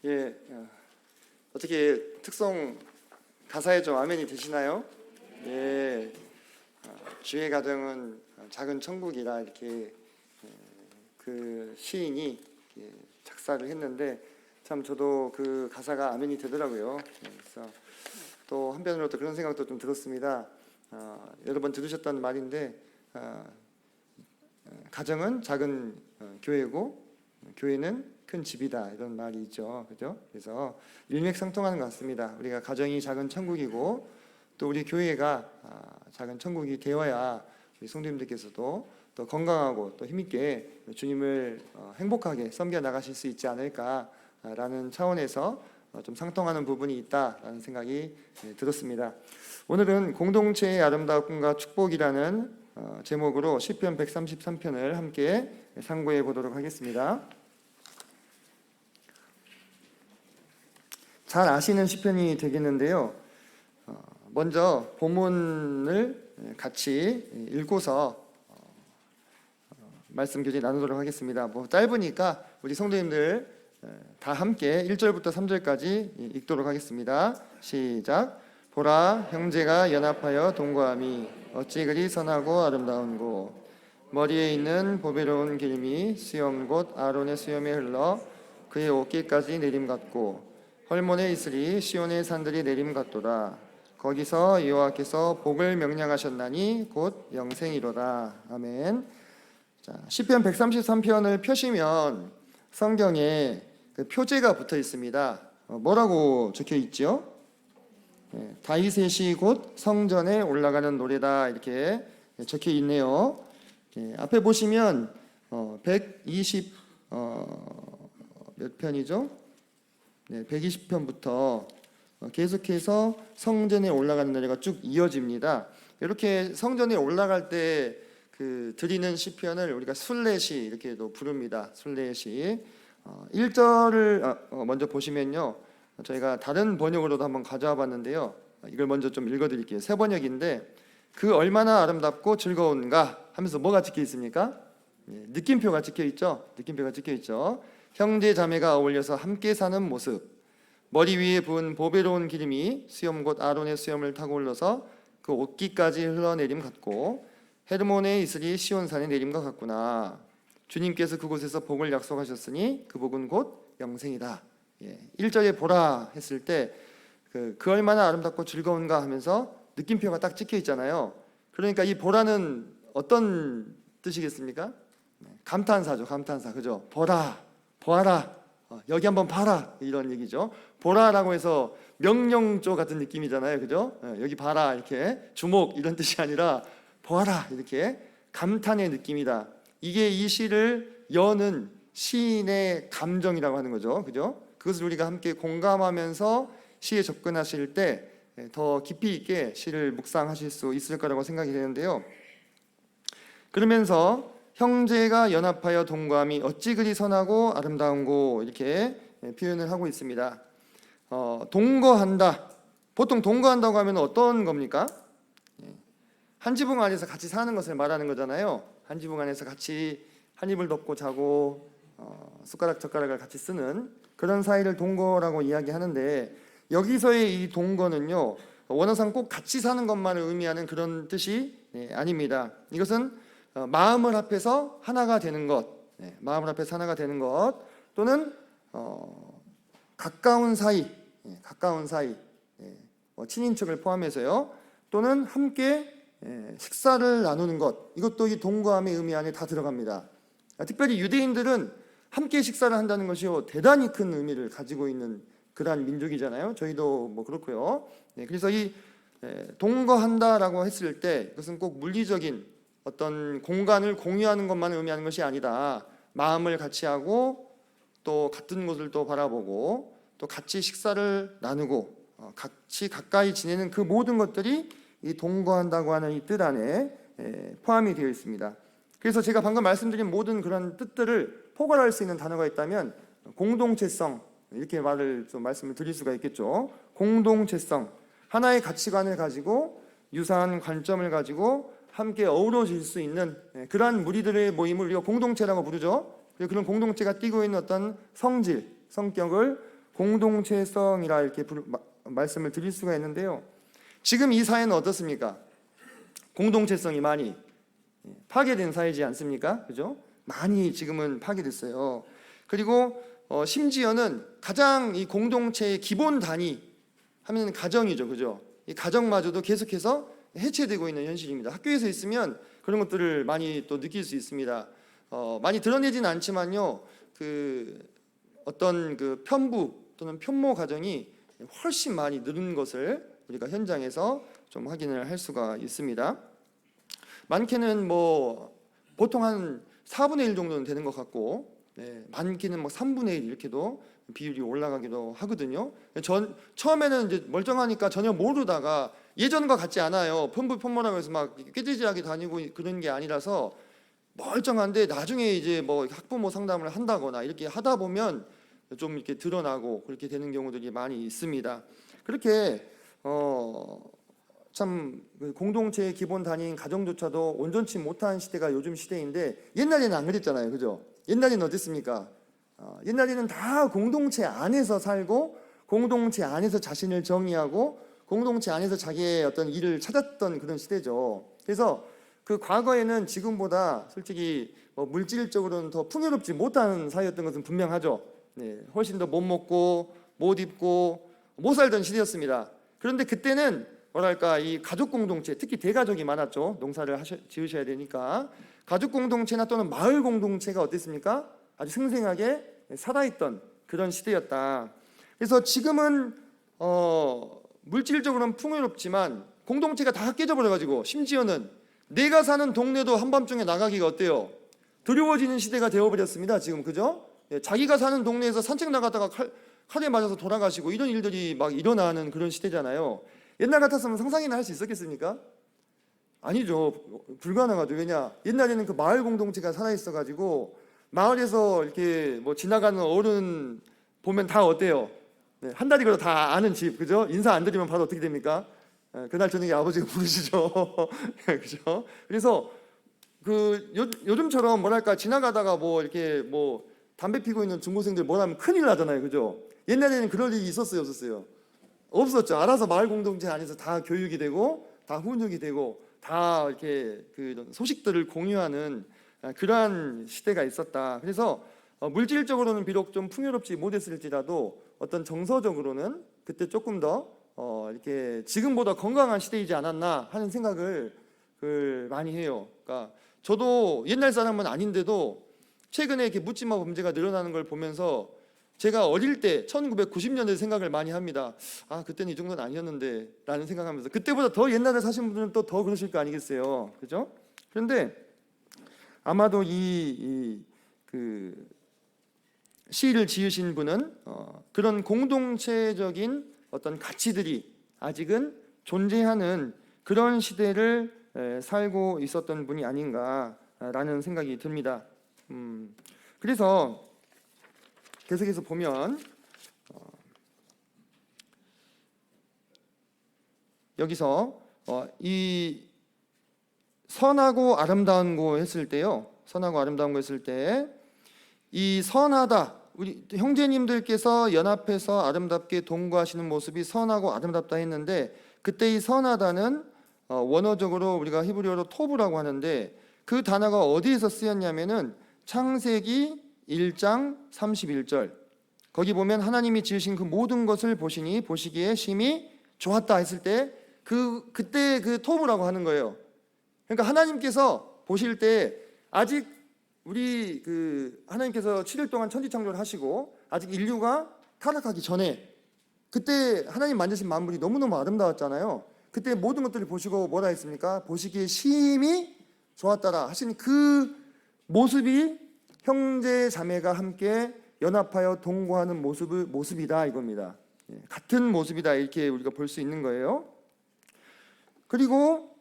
예, 어떻게 특송 가사에 좀 아멘이 되시나요? 예, 주의 가정은 작은 천국이라 이렇게 그 시인이 작사를 했는데 참 저도 그 가사가 아멘이 되더라고요. 그래서 또 한편으로 또 그런 생각도 좀 들었습니다. 여러 번 들으셨던 말인데 가정은 작은 교회고 교회는 큰 집이다, 이런 말이 있죠. 그죠? 그래서 일맥상통하는 것 같습니다. 우리가 가정이 작은 천국이고 또 우리 교회가 작은 천국이 되어야 우리 성도님들께서도 또 건강하고 또 힘있게 주님을 행복하게 섬겨 나가실 수 있지 않을까라는 차원에서 좀 상통하는 부분이 있다라는 생각이 들었습니다. 오늘은 공동체의 아름다움과 축복이라는 제목으로 시편 133편을 함께 상고해 보도록 하겠습니다. 잘 아시는 시편이 되겠는데요. 먼저 본문을 같이 읽고서 말씀 교제 나누도록 하겠습니다. 짧으니까 우리 성도님들 다 함께 1절부터 3절까지 읽도록 하겠습니다. 시작. 보라, 형제가 연합하여 동거함이 어찌 그리 선하고 아름다운고. 머리에 있는 보배로운 기름이 수염 곧 아론의 수염에 흘러 그의 어깨까지 내림 같고, 헐몬에 이슬이 시온의 산들이 내림 같도다. 거기서 여호와께서 복을 명령하셨나니 곧 영생이로다. 아멘. 자, 시편 133편을 펴시면 성경에 그 표제가 붙어 있습니다. 뭐라고 적혀 있죠? 다윗의 시 곧 성전에 올라가는 노래다, 이렇게 적혀 있네요. 앞에 보시면 120 몇 편이죠? 120편부터 계속해서 성전에 올라가는 노래가 쭉 이어집니다. 이렇게 성전에 올라갈 때 그 드리는 시편을 우리가 순례시 이렇게도 부릅니다. 순례시. 1절을 먼저 보시면요, 저희가 다른 번역으로도 한번 가져와 봤는데요, 이걸 먼저 좀 읽어드릴게요. 새 번역인데, 그 얼마나 아름답고 즐거운가 하면서 뭐가 찍혀 있습니까? 느낌표가 찍혀 있죠. 느낌표가 찍혀 있죠. 형제 자매가 어울려서 함께 사는 모습. 머리 위에 부은 보배로운 기름이 수염 곧 아론의 수염을 타고 올라서 그 옷깃까지 흘러내림 같고, 헤르몬의 이슬이 시온산에 내림과 같구나. 주님께서 그곳에서 복을 약속하셨으니 그 복은 곧 영생이다. 1절에 보라 했을 때 그 얼마나 아름답고 즐거운가 하면서 느낌표가 딱 찍혀 있잖아요. 그러니까 이 보라는 어떤 뜻이겠습니까? 감탄사죠. 감탄사. 그죠? 보라, 보아라, 여기 한번 봐라, 이런 얘기죠. 보라라고 해서 명령조 같은 느낌이잖아요. 그죠? 여기 봐라, 이렇게 주목, 이런 뜻이 아니라 보아라, 이렇게 감탄의 느낌이다. 이게 이 시를 여는 시인의 감정이라고 하는 거죠. 그죠? 그것을 우리가 함께 공감하면서 시에 접근하실 때 더 깊이 있게 시를 묵상하실 수 있을 거라고 생각이 되는데요. 그러면서 형제가 연합하여 동거함이 어찌 그리 선하고 아름다운고, 이렇게 표현을 하고 있습니다. 동거한다. 보통 동거한다고 하면 어떤 겁니까? 한 지붕 안에서 같이 사는 것을 말하는 거잖아요. 한 지붕 안에서 같이 한 이불 덮고 자고 숟가락 젓가락을 같이 쓰는 그런 사이를 동거라고 이야기하는데, 여기서의 이 동거는요, 원어상 꼭 같이 사는 것만을 의미하는 그런 뜻이 아닙니다. 이것은 마음을 합해서 하나가 되는 것, 마음을 합해서 하나가 되는 것, 또는 가까운 사이, 가까운 사이, 친인척을 포함해서요, 또는 함께 식사를 나누는 것, 이것도 이 동거함의 의미 안에 다 들어갑니다. 특별히 유대인들은 함께 식사를 한다는 것이요, 대단히 큰 의미를 가지고 있는 그러한 민족이잖아요. 저희도 뭐 그렇고요. 그래서 이 동거한다라고 했을 때 그것은 꼭 물리적인 어떤 공간을 공유하는 것만 의미하는 것이 아니다. 마음을 같이 하고 또 같은 곳을 또 바라보고 또 같이 식사를 나누고 같이 가까이 지내는 그 모든 것들이 이 동거한다고 하는 이 뜻 안에 포함이 되어 있습니다. 그래서 제가 방금 말씀드린 모든 그런 뜻들을 포괄할 수 있는 단어가 있다면 공동체성, 이렇게 말씀을 드릴 수가 있겠죠. 공동체성, 하나의 가치관을 가지고 유사한 관점을 가지고 함께 어우러질 수 있는 그러한 무리들의 모임을 우리가 공동체라고 부르죠. 그런 공동체가 띠고 있는 어떤 성질, 성격을 공동체성이라 이렇게 말씀을 드릴 수가 있는데요. 지금 이 사회는 어떻습니까? 공동체성이 많이 파괴된 사회지 않습니까? 그죠? 많이 지금은 파괴됐어요. 그리고 심지어는 가장 이 공동체의 기본 단위 하면 가정이죠, 그죠? 이 가정마저도 계속해서 해체되고 있는 현실입니다. 학교에서 있으면 그런 것들을 많이 또 느낄 수 있습니다. 많이 드러내지는 않지만요, 그 어떤 그 편부 또는 편모 가정이 훨씬 많이 늘은 것을 우리가 현장에서 좀 확인을 할 수가 있습니다. 많게는 뭐 보통 한 4분의 1 정도는 되는 것 같고, 많게는 뭐 3분의 1 이렇게도 비율이 올라가기도 하거든요. 처음에는 이제 멀쩡하니까 전혀 모르다가 예전과 같지 않아요. 편부 편모라고 해서 막 꾀지지하게 다니고 그런 게 아니라서 멀쩡한데 나중에 이제 뭐 학부모 상담을 한다거나 이렇게 하다 보면 좀 이렇게 드러나고 그렇게 되는 경우들이 많이 있습니다. 그렇게 참 공동체의 기본 단위인 가정조차도 온전치 못한 시대가 요즘 시대인데, 옛날에는 안 그랬잖아요, 그죠? 옛날에는 어땠습니까? 옛날에는 다 공동체 안에서 살고 공동체 안에서 자신을 정의하고 공동체 안에서 자기의 어떤 일을 찾았던 그런 시대죠. 그래서 그 과거에는 지금보다 솔직히 물질적으로는 더 풍요롭지 못한 사회였던 것은 분명하죠. 훨씬 더 못 먹고 못 입고 못 살던 시대였습니다. 그런데 그때는 뭐랄까, 이 가족 공동체, 특히 대가족이 많았죠. 농사를 지으셔야 되니까 가족 공동체나 또는 마을 공동체가 어땠습니까? 아주 생생하게 살아있던 그런 시대였다. 그래서 지금은 물질적으로는 풍요롭지만 공동체가 다 깨져버려가지고 심지어는 내가 사는 동네도 한밤중에 나가기가 어때요? 두려워지는 시대가 되어버렸습니다. 지금, 그죠? 자기가 사는 동네에서 산책 나갔다가 칼에 맞아서 돌아가시고 이런 일들이 막 일어나는 그런 시대잖아요. 옛날 같았으면 상상이나 할 수 있었겠습니까? 아니죠. 불가능하죠. 왜냐? 옛날에는 그 마을 공동체가 살아있어가지고 마을에서 이렇게 뭐 지나가는 어른 보면 다 어때요? 한 달이 걸어 다 아는 집, 그죠? 인사 안 드리면 바로 어떻게 됩니까? 그날 저녁에 아버지가 부르시죠. 그죠? 그래서 요즘처럼 뭐랄까, 지나가다가 뭐 이렇게 뭐 담배 피고 있는 중고생들 뭐라면 큰일 나잖아요, 그죠? 옛날에는 그럴 일이 있었어요, 없었어요? 없었죠. 알아서 마을 공동체 안에서 다 교육이 되고 다 훈육이 되고 다 이렇게 그 소식들을 공유하는 그러한 시대가 있었다. 그래서 물질적으로는 비록 좀 풍요롭지 못했을지라도 어떤 정서적으로는 그때 조금 더 이렇게 지금보다 건강한 시대이지 않았나 하는 생각을 많이 해요. 그러니까 저도 옛날 사람은 아닌데도 최근에 이렇게 묻지마 범죄가 늘어나는 걸 보면서 제가 어릴 때 1990년대 생각을 많이 합니다. 그때는 이 정도는 아니었는데 라는 생각하면서, 그때보다 더 옛날에 사신 분들은 또 더 그러실 거 아니겠어요, 그죠? 그런데 아마도 그 시를 지으신 분은 그런 공동체적인 어떤 가치들이 아직은 존재하는 그런 시대를 살고 있었던 분이 아닌가라는 생각이 듭니다. 그래서 계속해서 보면 여기서 이 선하고 아름다운 거 했을 때요, 선하고 아름다운 거 했을 때 이 선하다, 우리 형제님들께서 연합해서 아름답게 동거하시는 모습이 선하고 아름답다 했는데, 그때 이 선하다는 원어적으로 우리가 히브리어로 토브라고 하는데, 그 단어가 어디에서 쓰였냐면은 창세기 1장 31절, 거기 보면 하나님이 지으신 그 모든 것을 보시니 보시기에 심히 좋았다 했을 때 그때 그 토브라고 하는 거예요. 그러니까 하나님께서 보실 때 아직 우리 하나님께서 7일 동안 천지창조를 하시고 아직 인류가 타락하기 전에 그때 하나님 만드신 만물이 너무너무 아름다웠잖아요. 그때 모든 것들을 보시고 뭐라 했습니까? 보시기에 심히 좋았다라 하신 그 모습이 형제 자매가 함께 연합하여 동거하는 모습이다 이겁니다. 같은 모습이다 이렇게 우리가 볼 수 있는 거예요. 그리고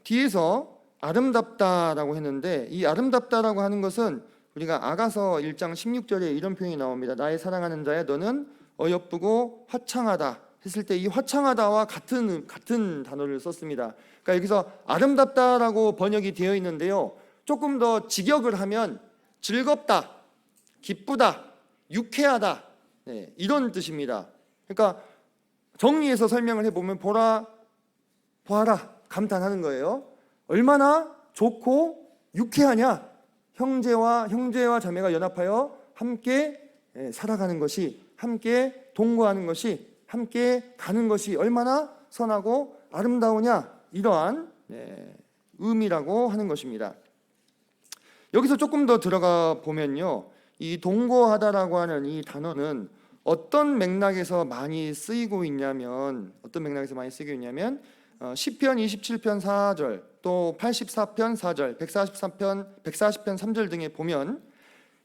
뒤에서 아름답다라고 했는데, 이 아름답다라고 하는 것은 우리가 아가서 1장 16절에 이런 표현이 나옵니다. 나의 사랑하는 자야 너는 어여쁘고 화창하다 했을 때 이 화창하다와 같은 단어를 썼습니다. 그러니까 여기서 아름답다라고 번역이 되어 있는데요, 조금 더 직역을 하면 즐겁다, 기쁘다, 유쾌하다 네, 이런 뜻입니다. 그러니까 정리해서 설명을 해보면 보아라 감탄하는 거예요. 얼마나 좋고 유쾌하냐. 형제와 자매가 연합하여 함께 살아가는 것이, 함께 동거하는 것이, 함께 가는 것이 얼마나 선하고 아름다우냐. 이러한 의미라고 하는 것입니다. 여기서 조금 더 들어가 보면요, 이 동거하다라고 하는 이 단어는 어떤 맥락에서 많이 쓰이고 있냐면 시편 27편 4절, 또 84편 4절, 140편 3절 등에 보면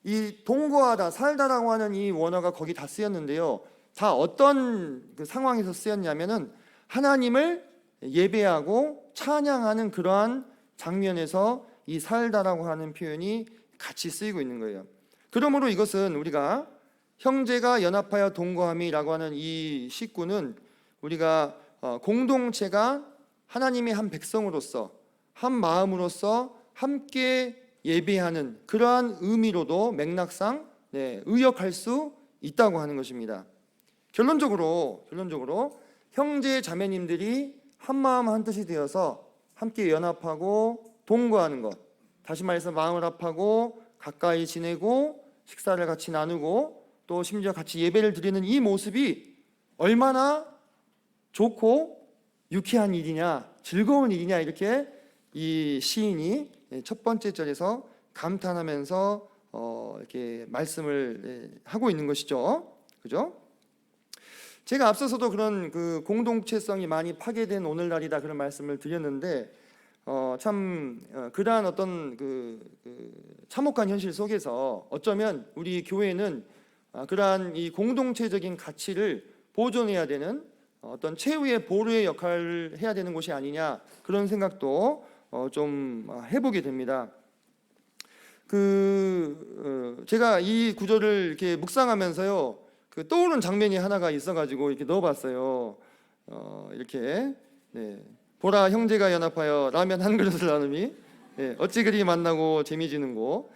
이 동거하다, 살다라고 하는 이 원어가 거기 다 쓰였는데요, 다 어떤 그 상황에서 쓰였냐면은 하나님을 예배하고 찬양하는 그러한 장면에서 이 살다라고 하는 표현이 같이 쓰이고 있는 거예요. 그러므로 이것은 우리가 형제가 연합하여 동거함이라고 하는 이 식구는 우리가 공동체가 하나님의 한 백성으로서, 한 마음으로서 함께 예배하는 그러한 의미로도 맥락상 의역할 수 있다고 하는 것입니다. 결론적으로 형제 자매님들이 한 마음 한 뜻이 되어서 함께 연합하고 동거하는 것, 다시 말해서 마음을 합하고 가까이 지내고 식사를 같이 나누고 또 심지어 같이 예배를 드리는 이 모습이 얼마나 좋고 유쾌한 일이냐, 즐거운 일이냐, 이렇게 이 시인이 첫 번째 절에서 감탄하면서 이렇게 말씀을 하고 있는 것이죠. 그죠? 제가 앞서서도 그런 그 공동체성이 많이 파괴된 오늘날이다 그런 말씀을 드렸는데 그러한 어떤 그 참혹한 현실 속에서 어쩌면 우리 교회는 그러한 이 공동체적인 가치를 보존해야 되는 어떤 최후의 보루의 역할을 해야 되는 곳이 아니냐, 그런 생각도 좀 해보게 됩니다. 제가 이 구절을 이렇게 묵상하면서요, 그 떠오른 장면이 하나가 있어가지고 이렇게 넣어봤어요. 이렇게 보라 형제가 연합하여 라면 한 그릇을 나눔이 어찌 그리 만나고 재미지는고.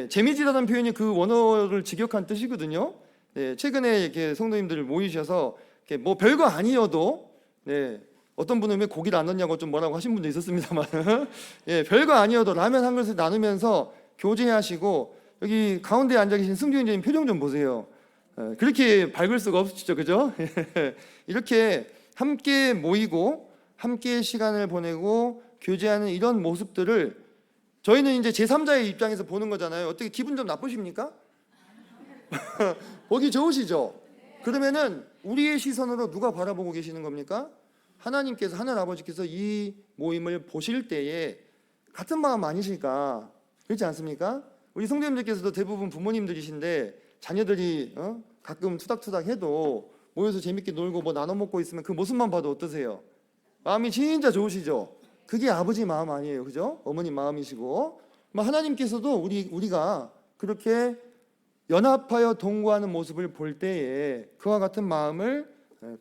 재미지다는 표현이 그 원어를 직역한 뜻이거든요. 최근에 이렇게 성도님들 모이셔서 이렇게 뭐 별거 아니어도 어떤 분은 왜 고기를 안 넣냐고 좀 뭐라고 하신 분도 있었습니다만 별거 아니어도 라면 한 그릇을 나누면서 교제하시고, 여기 가운데 앉아 계신 승주인님 표정 좀 보세요. 그렇게 밝을 수가 없죠, 그죠? 이렇게 함께 모이고 함께 시간을 보내고 교제하는 이런 모습들을 저희는 이제 제3자의 입장에서 보는 거잖아요. 어떻게 기분 좀 나쁘십니까? 보기 좋으시죠? 그러면은 우리의 시선으로 누가 바라보고 계시는 겁니까? 하나님께서, 하늘 아버지께서 이 모임을 보실 때에 같은 마음 아니실까? 그렇지 않습니까? 우리 성도님들께서도 대부분 부모님들이신데 자녀들이 가끔 투닥투닥 해도 모여서 재밌게 놀고 뭐 나눠 먹고 있으면 그 모습만 봐도 어떠세요? 마음이 진짜 좋으시죠? 그게 아버지 마음 아니에요, 그죠? 어머니 마음이시고, 하나님께서도 우리가 그렇게 연합하여 동거하는 모습을 볼 때에 그와 같은 마음을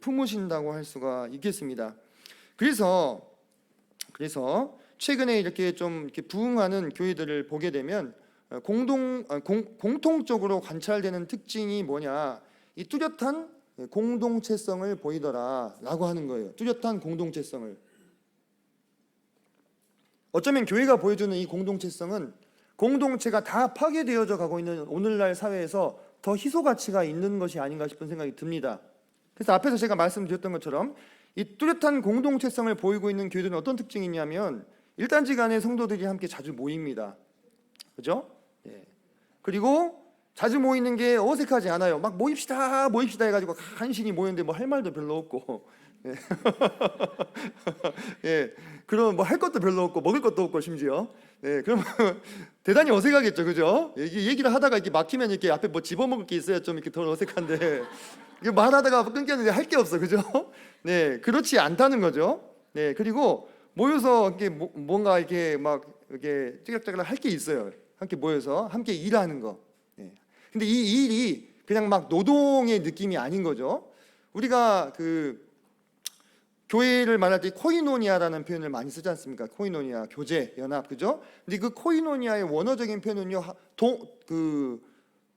품으신다고 할 수가 있겠습니다. 그래서 최근에 이렇게 좀 이렇게 부흥하는 교회들을 보게 되면 공통적으로 관찰되는 특징이 뭐냐, 이 뚜렷한 공동체성을 보이더라라고 하는 거예요. 뚜렷한 공동체성을. 어쩌면 교회가 보여주는 이 공동체성은 공동체가 다 파괴되어져 가고 있는 오늘날 사회에서 더 희소 가치가 있는 것이 아닌가 싶은 생각이 듭니다. 그래서 앞에서 제가 말씀드렸던 것처럼 이 뚜렷한 공동체성을 보이고 있는 교회들은 어떤 특징이 있냐면 일단지 간에 성도들이 함께 자주 모입니다. 그죠? 그리고 자주 모이는 게 어색하지 않아요. 막 모입시다 해가지고 간신히 모였는데 뭐 할 말도 별로 없고, 그럼 뭐 할 것도 별로 없고 먹을 것도 없고 심지어, 그러면 대단히 어색하겠죠, 그죠? 얘기를 하다가 이렇게 막히면 이렇게 앞에 뭐 집어먹을 게 있어야 좀 이렇게 덜 어색한데 말하다가 끊겼는데 할 게 없어, 그죠? 그렇지 않다는 거죠. 그리고 모여서 이렇게 뭔가 이렇게 막 이렇게 찌글찌글 할 게 있어요. 함께 모여서 함께 일하는 거. 근데 이 일이 그냥 막 노동의 느낌이 아닌 거죠. 우리가 그 교회를 말할 때 코이노니아라는 표현을 많이 쓰지 않습니까? 코이노니아, 교제, 연합, 그죠? 근데 그 코이노니아의 원어적인 표현은요,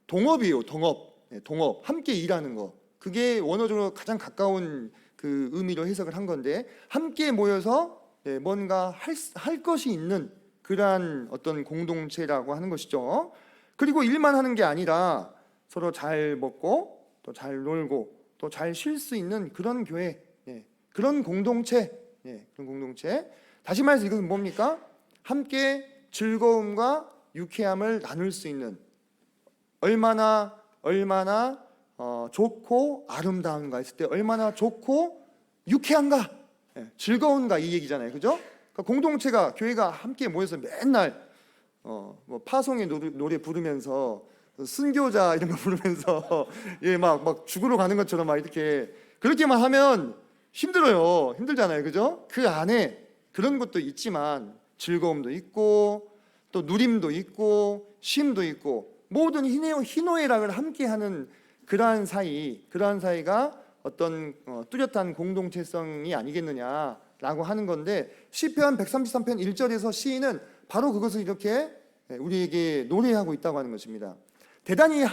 동업이에요, 동업. 동업, 함께 일하는 거. 그게 원어적으로 가장 가까운 그 의미로 해석을 한 건데, 함께 모여서 뭔가 할 것이 있는 그러한 어떤 공동체라고 하는 것이죠. 그리고 일만 하는 게 아니라 서로 잘 먹고 또 잘 놀고 또 잘 쉴 수 있는 그런 교회, 그런 공동체, 그런 공동체. 다시 말해서 이것은 뭡니까? 함께 즐거움과 유쾌함을 나눌 수 있는, 얼마나 좋고 아름다운가 했을 때 얼마나 좋고 유쾌한가, 즐거운가, 이 얘기잖아요, 그죠? 그러니까 공동체가, 교회가 함께 모여서 맨날 뭐 파송의 노래 부르면서 순교자 이런 거 부르면서 막 죽으러 가는 것처럼 막 이렇게 그렇게만 하면 힘들잖아요, 그죠? 그 안에 그런 것도 있지만 즐거움도 있고 또 누림도 있고 쉼도 있고 모든 희노애락을 함께하는 그러한 사이가 어떤 뚜렷한 공동체성이 아니겠느냐라고 하는 건데, 시편 133편 1절에서 시인은 바로 그것을 이렇게 우리에게 노래하고 있다고 하는 것입니다. 대단히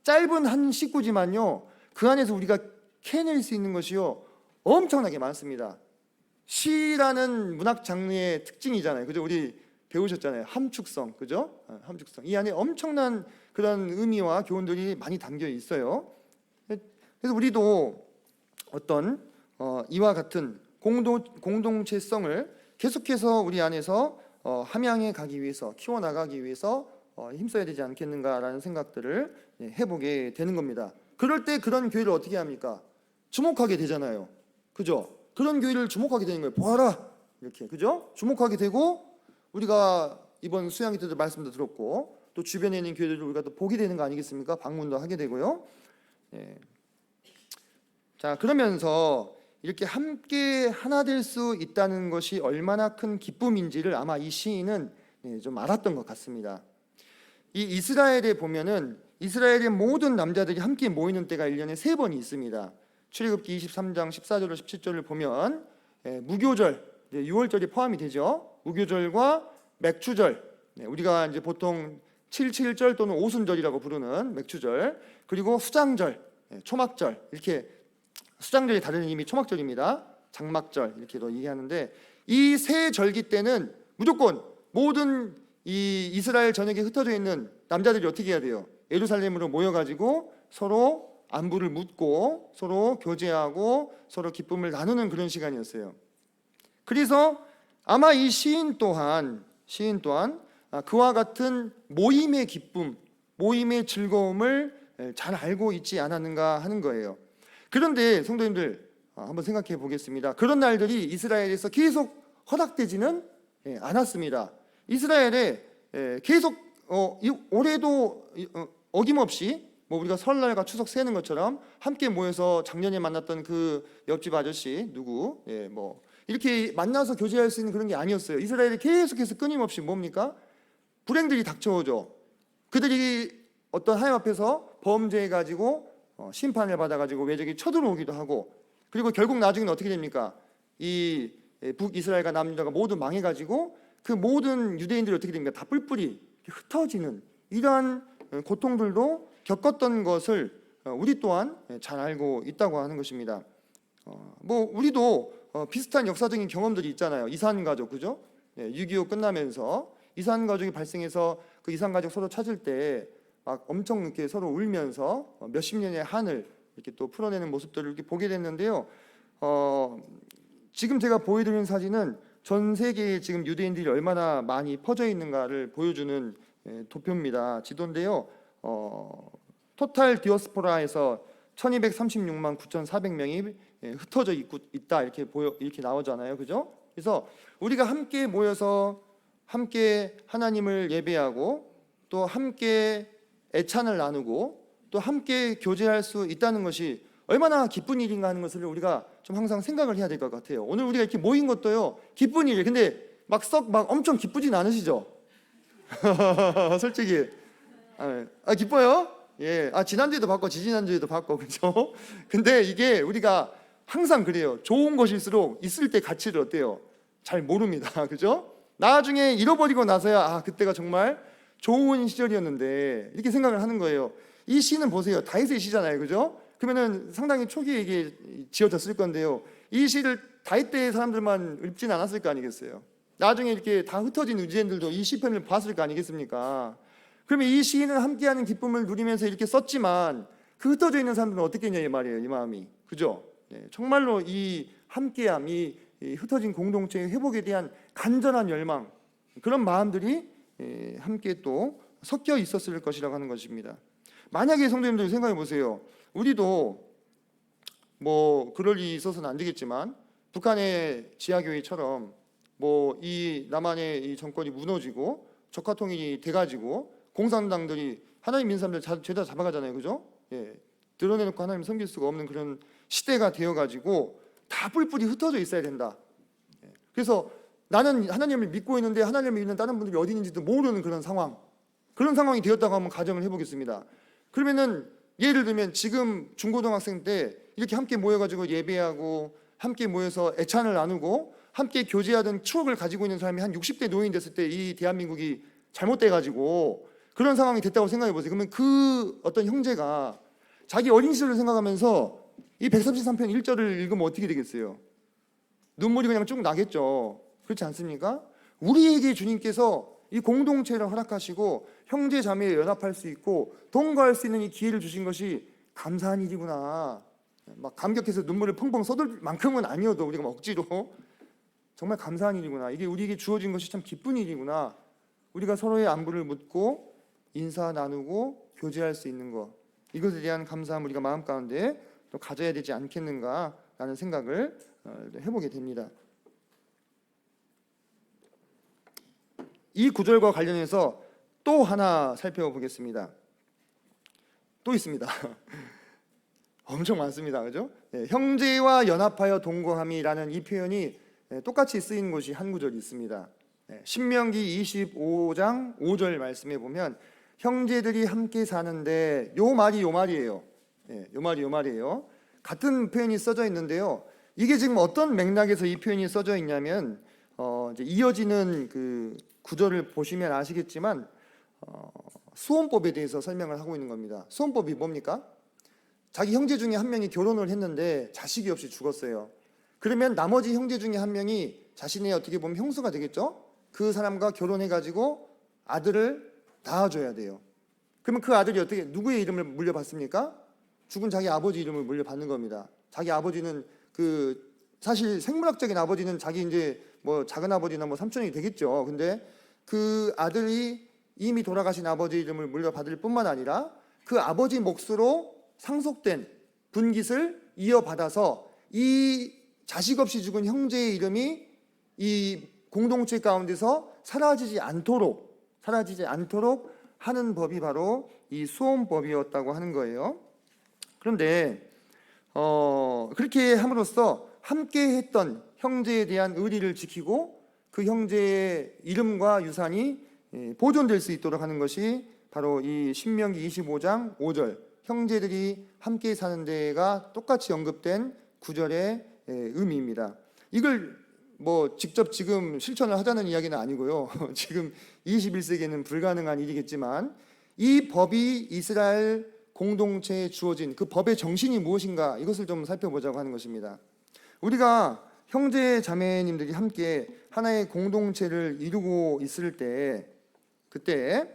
짧은 한 식구지만요, 그 안에서 우리가 캐낼 수 있는 것이요 엄청나게 많습니다. 시라는 문학 장르의 특징이잖아요, 그죠? 우리 배우셨잖아요, 함축성, 그죠? 함축성. 이 안에 엄청난 그런 의미와 교훈들이 많이 담겨 있어요. 그래서 우리도 어떤 이와 같은 공동체성을 계속해서 우리 안에서 함양해 가기 위해서, 키워나가기 위해서 힘써야 되지 않겠는가라는 생각들을 해보게 되는 겁니다. 그럴 때 그런 교회를 어떻게 합니까? 주목하게 되잖아요, 그죠? 그런 교회를 주목하게 되는 거예요. 보아라, 이렇게, 그죠? 주목하게 되고, 우리가 이번 수양회 때도 말씀도 들었고 또 주변에 있는 교회들을 우리가 또 보게 되는 거 아니겠습니까? 방문도 하게 되고요. 자, 그러면서 이렇게 함께 하나 될 수 있다는 것이 얼마나 큰 기쁨인지를 아마 이 시인은 좀 알았던 것 같습니다. 이 이스라엘에 보면은 이스라엘의 모든 남자들이 함께 모이는 때가 1년에 3번이 있습니다. 출애굽기 23장 14절로 17절을 보면 무교절, 6월절이 포함이 되죠. 무교절과 맥추절, 우리가 이제 보통 77절 또는 오순절이라고 부르는 맥추절, 그리고 수장절, 초막절, 이렇게 수장절이 다른 이름이 초막절입니다. 장막절 이렇게도 얘기하는데, 이 세 절기 때는 무조건 모든 이 이스라엘 전역에 흩어져 있는 남자들이 어떻게 해야 돼요? 예루살렘으로 모여가지고 서로 안부를 묻고 서로 교제하고 서로 기쁨을 나누는 그런 시간이었어요. 그래서 아마 이 시인 또한 그와 같은 모임의 기쁨, 모임의 즐거움을 잘 알고 있지 않았는가 하는 거예요. 그런데 성도님들, 한번 생각해 보겠습니다. 그런 날들이 이스라엘에서 계속 허락되지는 않았습니다. 이스라엘에 계속 올해도 어김없이 우리가 설날과 추석 세는 것처럼 함께 모여서 작년에 만났던 그 옆집 아저씨 누구 이렇게 만나서 교제할 수 있는 그런 게 아니었어요. 이스라엘이 계속해서 끊임없이 뭡니까? 불행들이 닥쳐오죠. 그들이 어떤 하나님 앞에서 범죄해가지고 심판을 받아가지고 외적이 쳐들어오기도 하고, 그리고 결국 나중에는 어떻게 됩니까? 이 북이스라엘과 남유다가 모두 망해가지고 그 모든 유대인들이 어떻게 됩니까? 다 뿔뿔이 흩어지는 이러한 고통들도 겪었던 것을 우리 또한 잘 알고 있다고 하는 것입니다. 우리도 비슷한 역사적인 경험들이 있잖아요. 이산가족, 그죠? 6.25 끝나면서 이산가족이 발생해서 그 이산가족 서로 찾을 때 막 엄청 이렇게 서로 울면서 몇십 년의 한을 이렇게 또 풀어내는 모습들을 이렇게 보게 됐는데요. 지금 제가 보여드리는 사진은 전 세계에 지금 유대인들이 얼마나 많이 퍼져 있는가를 보여주는 도표입니다. 지도인데요. 토탈 디어스포라에서 1236만 9,400명이 흩어져 있다 이렇게 나오잖아요, 그죠? 그래서 우리가 함께 모여서 함께 하나님을 예배하고 또 함께 애찬을 나누고 또 함께 교제할 수 있다는 것이 얼마나 기쁜 일인가 하는 것을 우리가 좀 항상 생각을 해야 될 것 같아요. 오늘 우리가 이렇게 모인 것도요 기쁜 일이에요. 근데 막 엄청 기쁘진 않으시죠? 솔직히 기뻐요? 예, 지난주에도 받고 지지난주에도 받고, 그죠? 근데 이게 우리가 항상 그래요. 좋은 것일수록 있을 때 가치를 어때요? 잘 모릅니다. 그죠? 나중에 잃어버리고 나서야 그때가 정말 좋은 시절이었는데 이렇게 생각을 하는 거예요. 이 시는 보세요. 다윗의 시잖아요. 그죠? 그러면은 상당히 초기에 이게 지어졌을 건데요. 이 시를 다윗 때의 사람들만 읽지는 않았을 거 아니겠어요? 나중에 이렇게 다 흩어진 유지인들도 이 시편을 봤을 거 아니겠습니까? 그러면 이 시인은 함께하는 기쁨을 누리면서 이렇게 썼지만 그 흩어져 있는 사람들은 어떻게 했냐 이 말이에요. 이 마음이. 그죠? 정말로 이 함께함, 이 흩어진 공동체의 회복에 대한 간절한 열망, 그런 마음들이 함께 또 섞여 있었을 것이라고 하는 것입니다. 만약에 성도님들 생각해 보세요. 우리도 뭐 그럴 일이 있어서는 안 되겠지만 북한의 지하교회처럼 뭐 이 남한의 이 정권이 무너지고 적화통일이 돼가지고 공산당들이 하나님 믿는 사람들 죄다 잡아가잖아요. 그죠? 드러내놓고 하나님 섬길 수가 없는 그런 시대가 되어가지고 다 뿔뿔이 흩어져 있어야 된다. 그래서 나는 하나님을 믿고 있는데 하나님을 믿는 다른 분들이 어디 있는지도 모르는 그런 상황이 되었다고 한번 가정을 해보겠습니다. 그러면은 예를 들면 지금 중고등학생 때 이렇게 함께 모여가지고 예배하고 함께 모여서 애찬을 나누고 함께 교제하던 추억을 가지고 있는 사람이 한 60대 노인 됐을 때 이 대한민국이 잘못돼가지고 그런 상황이 됐다고 생각해 보세요. 그러면 그 어떤 형제가 자기 어린 시절을 생각하면서 이 133편 1절을 읽으면 어떻게 되겠어요? 눈물이 그냥 쭉 나겠죠. 그렇지 않습니까? 우리에게 주님께서 이 공동체를 허락하시고 형제 자매에 연합할 수 있고 동거할 수 있는 이 기회를 주신 것이 감사한 일이구나. 막 감격해서 눈물을 펑펑 쏟을 만큼은 아니어도 우리가 막 억지로 정말 감사한 일이구나. 이게 우리에게 주어진 것이 참 기쁜 일이구나. 우리가 서로의 안부를 묻고 인사 나누고 교제할 수 있는 것, 이것에 대한 감사함 우리가 마음 가운데 또 가져야 되지 않겠는가라는 생각을 해보게 됩니다. 이 구절과 관련해서 또 하나 살펴보겠습니다. 또 있습니다. 엄청 많습니다. 그죠? 형제와 연합하여 동거함이라는 이 표현이 똑같이 쓰인 곳이 한 구절이 있습니다. 신명기 25장 5절 말씀에 보면 형제들이 함께 사는데 요 말이에요. 요 말이에요. 같은 표현이 써져 있는데요. 이게 지금 어떤 맥락에서 이 표현이 써져 있냐면 이제 이어지는 그 구절을 보시면 아시겠지만 수혼법에 대해서 설명을 하고 있는 겁니다. 수혼법이 뭡니까? 자기 형제 중에 한 명이 결혼을 했는데 자식이 없이 죽었어요. 그러면 나머지 형제 중에 한 명이 자신의 어떻게 보면 형수가 되겠죠? 그 사람과 결혼해가지고 아들을 낳아줘야 돼요. 그러면 그 아들이 어떻게 누구의 이름을 물려받습니까? 죽은 자기 아버지 이름을 물려받는 겁니다. 자기 아버지는 그 사실 생물학적인 아버지는 자기 이제 뭐 작은 아버지나 뭐 삼촌이 되겠죠. 근데 그 아들이 이미 돌아가신 아버지 이름을 물려받을 뿐만 아니라 그 아버지 몫으로 상속된 분깃을 이어받아서 이 자식 없이 죽은 형제의 이름이 이 공동체 가운데서 사라지지 않도록 하는 법이 바로 이 수혼법이었다고 하는 거예요. 그런데 그렇게 함으로써 함께 했던 형제에 대한 의리를 지키고 그 형제의 이름과 유산이 보존될 수 있도록 하는 것이 바로 이 신명기 25장 5절 형제들이 함께 사는 데가 똑같이 언급된 구절의 의미입니다. 이걸 뭐 직접 지금 실천을 하자는 이야기는 아니고요. 지금 21세기에는 불가능한 일이겠지만 이 법이 이스라엘 공동체에 주어진 그 법의 정신이 무엇인가 이것을 좀 살펴보자고 하는 것입니다. 우리가 형제 자매님들이 함께 하나의 공동체를 이루고 있을 때 그때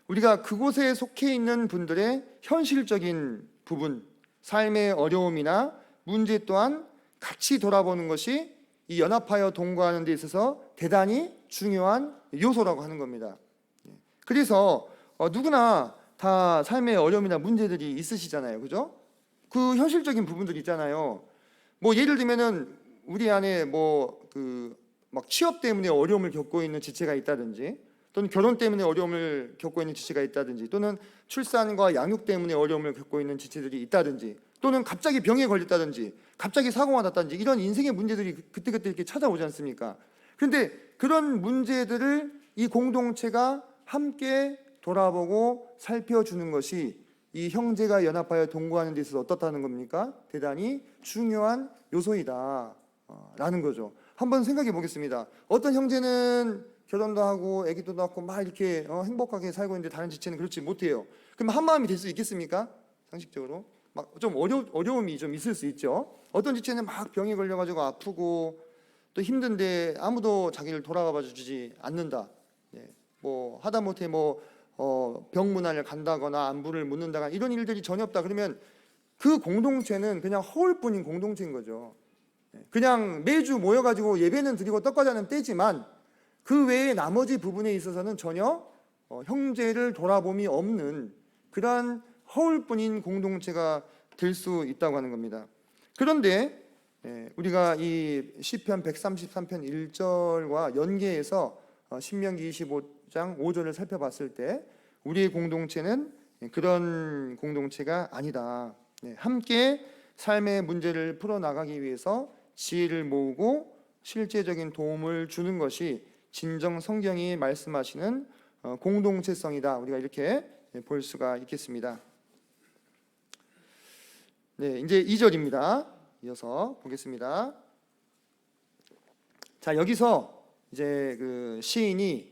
우리가 그곳에 속해 있는 분들의 현실적인 부분, 삶의 어려움이나 문제 또한 같이 돌아보는 것이 이 연합하여 동거하는 데 있어서 대단히 중요한 요소라고 하는 겁니다. 그래서 누구나 다 삶의 어려움이나 문제들이 있으시잖아요. 그죠? 그 현실적인 부분들 있잖아요. 뭐 예를 들면은 우리 안에 막 취업 때문에 어려움을 겪고 있는 지체가 있다든지 또는 결혼 때문에 어려움을 겪고 있는 지체가 있다든지 또는 출산과 양육 때문에 어려움을 겪고 있는 지체들이 있다든지 또는 갑자기 병에 걸렸다든지 갑자기 사고가 났다든지 이런 인생의 문제들이 그때그때 이렇게 찾아오지 않습니까? 그런데 그런 문제들을 이 공동체가 함께 돌아보고 살펴주는 것이 이 형제가 연합하여 동거하는 데 있어서 어떻다는 겁니까? 대단히 중요한 요소이다 라는 거죠. 한번 생각해 보겠습니다. 어떤 형제는 결혼도 하고 아기도 낳고 막 이렇게 행복하게 살고 있는데 다른 지체는 그렇지 못해요. 그럼 한 마음이 될 수 있겠습니까? 상식적으로 막 좀 어려움이 좀 있을 수 있죠. 어떤 지체는 막 병이 걸려가지고 아프고 또 힘든데 아무도 자기를 돌아봐 주지 않는다. 뭐 하다못해 병문안을 간다거나 안부를 묻는다거나 이런 일들이 전혀 없다. 그러면 그 공동체는 그냥 허울뿐인 공동체인 거죠. 그냥 매주 모여가지고 예배는 드리고 떡과자는 떼지만 그 외에 나머지 부분에 있어서는 전혀 형제를 돌아봄이 없는 그러한 허울뿐인 공동체가 될 수 있다고 하는 겁니다. 그런데 우리가 이 시편 133편 1절과 연계해서 신명기 25장 5절을 살펴봤을 때 우리의 공동체는 그런 공동체가 아니다. 함께 삶의 문제를 풀어나가기 위해서 지혜를 모으고 실제적인 도움을 주는 것이 진정 성경이 말씀하시는 공동체성이다. 우리가 이렇게 볼 수가 있겠습니다. 이제 2절입니다. 이어서 보겠습니다. 자, 여기서 이제 그 시인이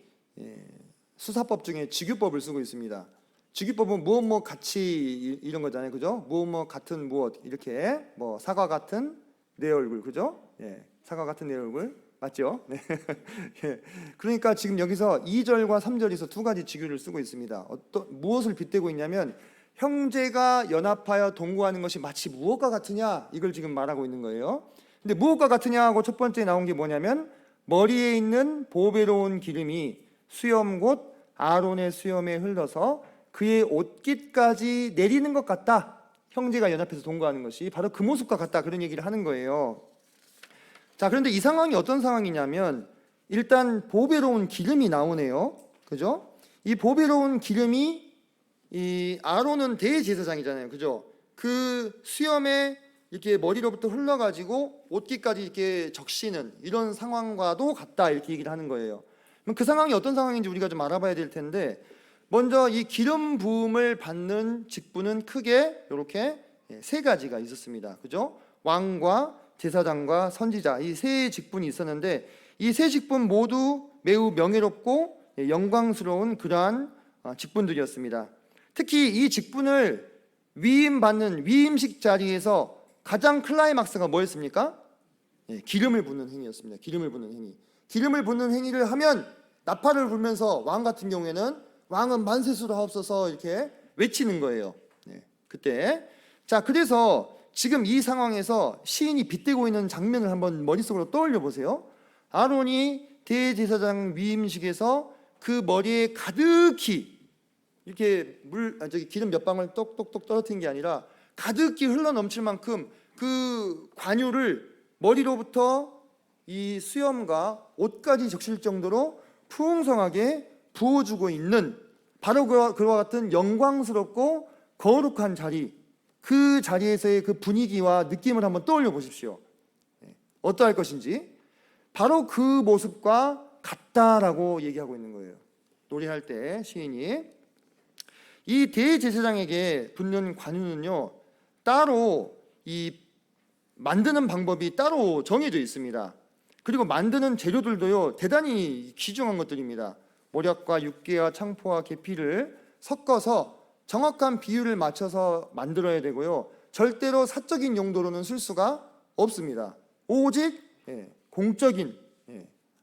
수사법 중에 직유법을 쓰고 있습니다. 직유법은 무엇 같이 이런 거잖아요, 그죠? 무엇 같은 무엇 이렇게 사과 같은 내 얼굴, 그죠? 사과 같은 내 얼굴 맞죠? 네. 그러니까 지금 여기서 2절과 3절에서 두 가지 직유를 쓰고 있습니다. 무엇을 빗대고 있냐면 형제가 연합하여 동거하는 것이 마치 무엇과 같으냐 이걸 지금 말하고 있는 거예요. 근데 무엇과 같으냐 하고 첫 번째 나온 게 뭐냐면 머리에 있는 보배로운 기름이 수염 곧 아론의 수염에 흘러서 그의 옷깃까지 내리는 것 같다. 형제가 연합해서 동거하는 것이 바로 그 모습과 같다. 그런 얘기를 하는 거예요. 자, 그런데 이 상황이 어떤 상황이냐면 일단 보배로운 기름이 나오네요. 그죠? 이 보배로운 기름이 이 아론은 대제사장이잖아요. 그죠? 그 수염에 이렇게 머리로부터 흘러가지고 옷깃까지 이렇게 적시는 이런 상황과도 같다. 이렇게 얘기를 하는 거예요. 그럼 그 상황이 어떤 상황인지 우리가 좀 알아봐야 될 텐데 먼저 이 기름 부음을 받는 직분은 크게 이렇게 세 가지가 있었습니다. 그죠? 왕과 제사장과 선지자 이 세 직분이 있었는데 이 세 직분 모두 매우 명예롭고 영광스러운 그러한 직분들이었습니다. 특히 이 직분을 위임받는 위임식 자리에서 가장 클라이막스가 뭐였습니까? 기름을 붓는 행위였습니다. 기름을 붓는 행위. 기름을 붓는 행위를 하면 나팔을 불면서 왕 같은 경우에는 왕은 만세수로 하옵소서 이렇게 외치는 거예요. 그때 자 그래서 지금 이 상황에서 시인이 빗대고 있는 장면을 한번 머릿속으로 떠올려 보세요. 아론이 대제사장 위임식에서 그 머리에 가득히 이렇게 기름 몇 방울 똑똑똑 떨어뜨린 게 아니라 가득히 흘러 넘칠 만큼 그 관유를 머리로부터 이 수염과 옷까지 적실 정도로 풍성하게 부어주고 있는 바로 그와 같은 영광스럽고 거룩한 자리, 그 자리에서의 그 분위기와 느낌을 한번 떠올려 보십시오. 어떠할 것인지 바로 그 모습과 같다라고 얘기하고 있는 거예요. 노래할 때 시인이 이 대제사장에게 붙는 관유는요 따로 이 만드는 방법이 따로 정해져 있습니다. 그리고 만드는 재료들도요 대단히 귀중한 것들입니다. 모략과 육개와 창포와 계피를 섞어서 정확한 비율을 맞춰서 만들어야 되고요. 절대로 사적인 용도로는 쓸 수가 없습니다. 오직 공적인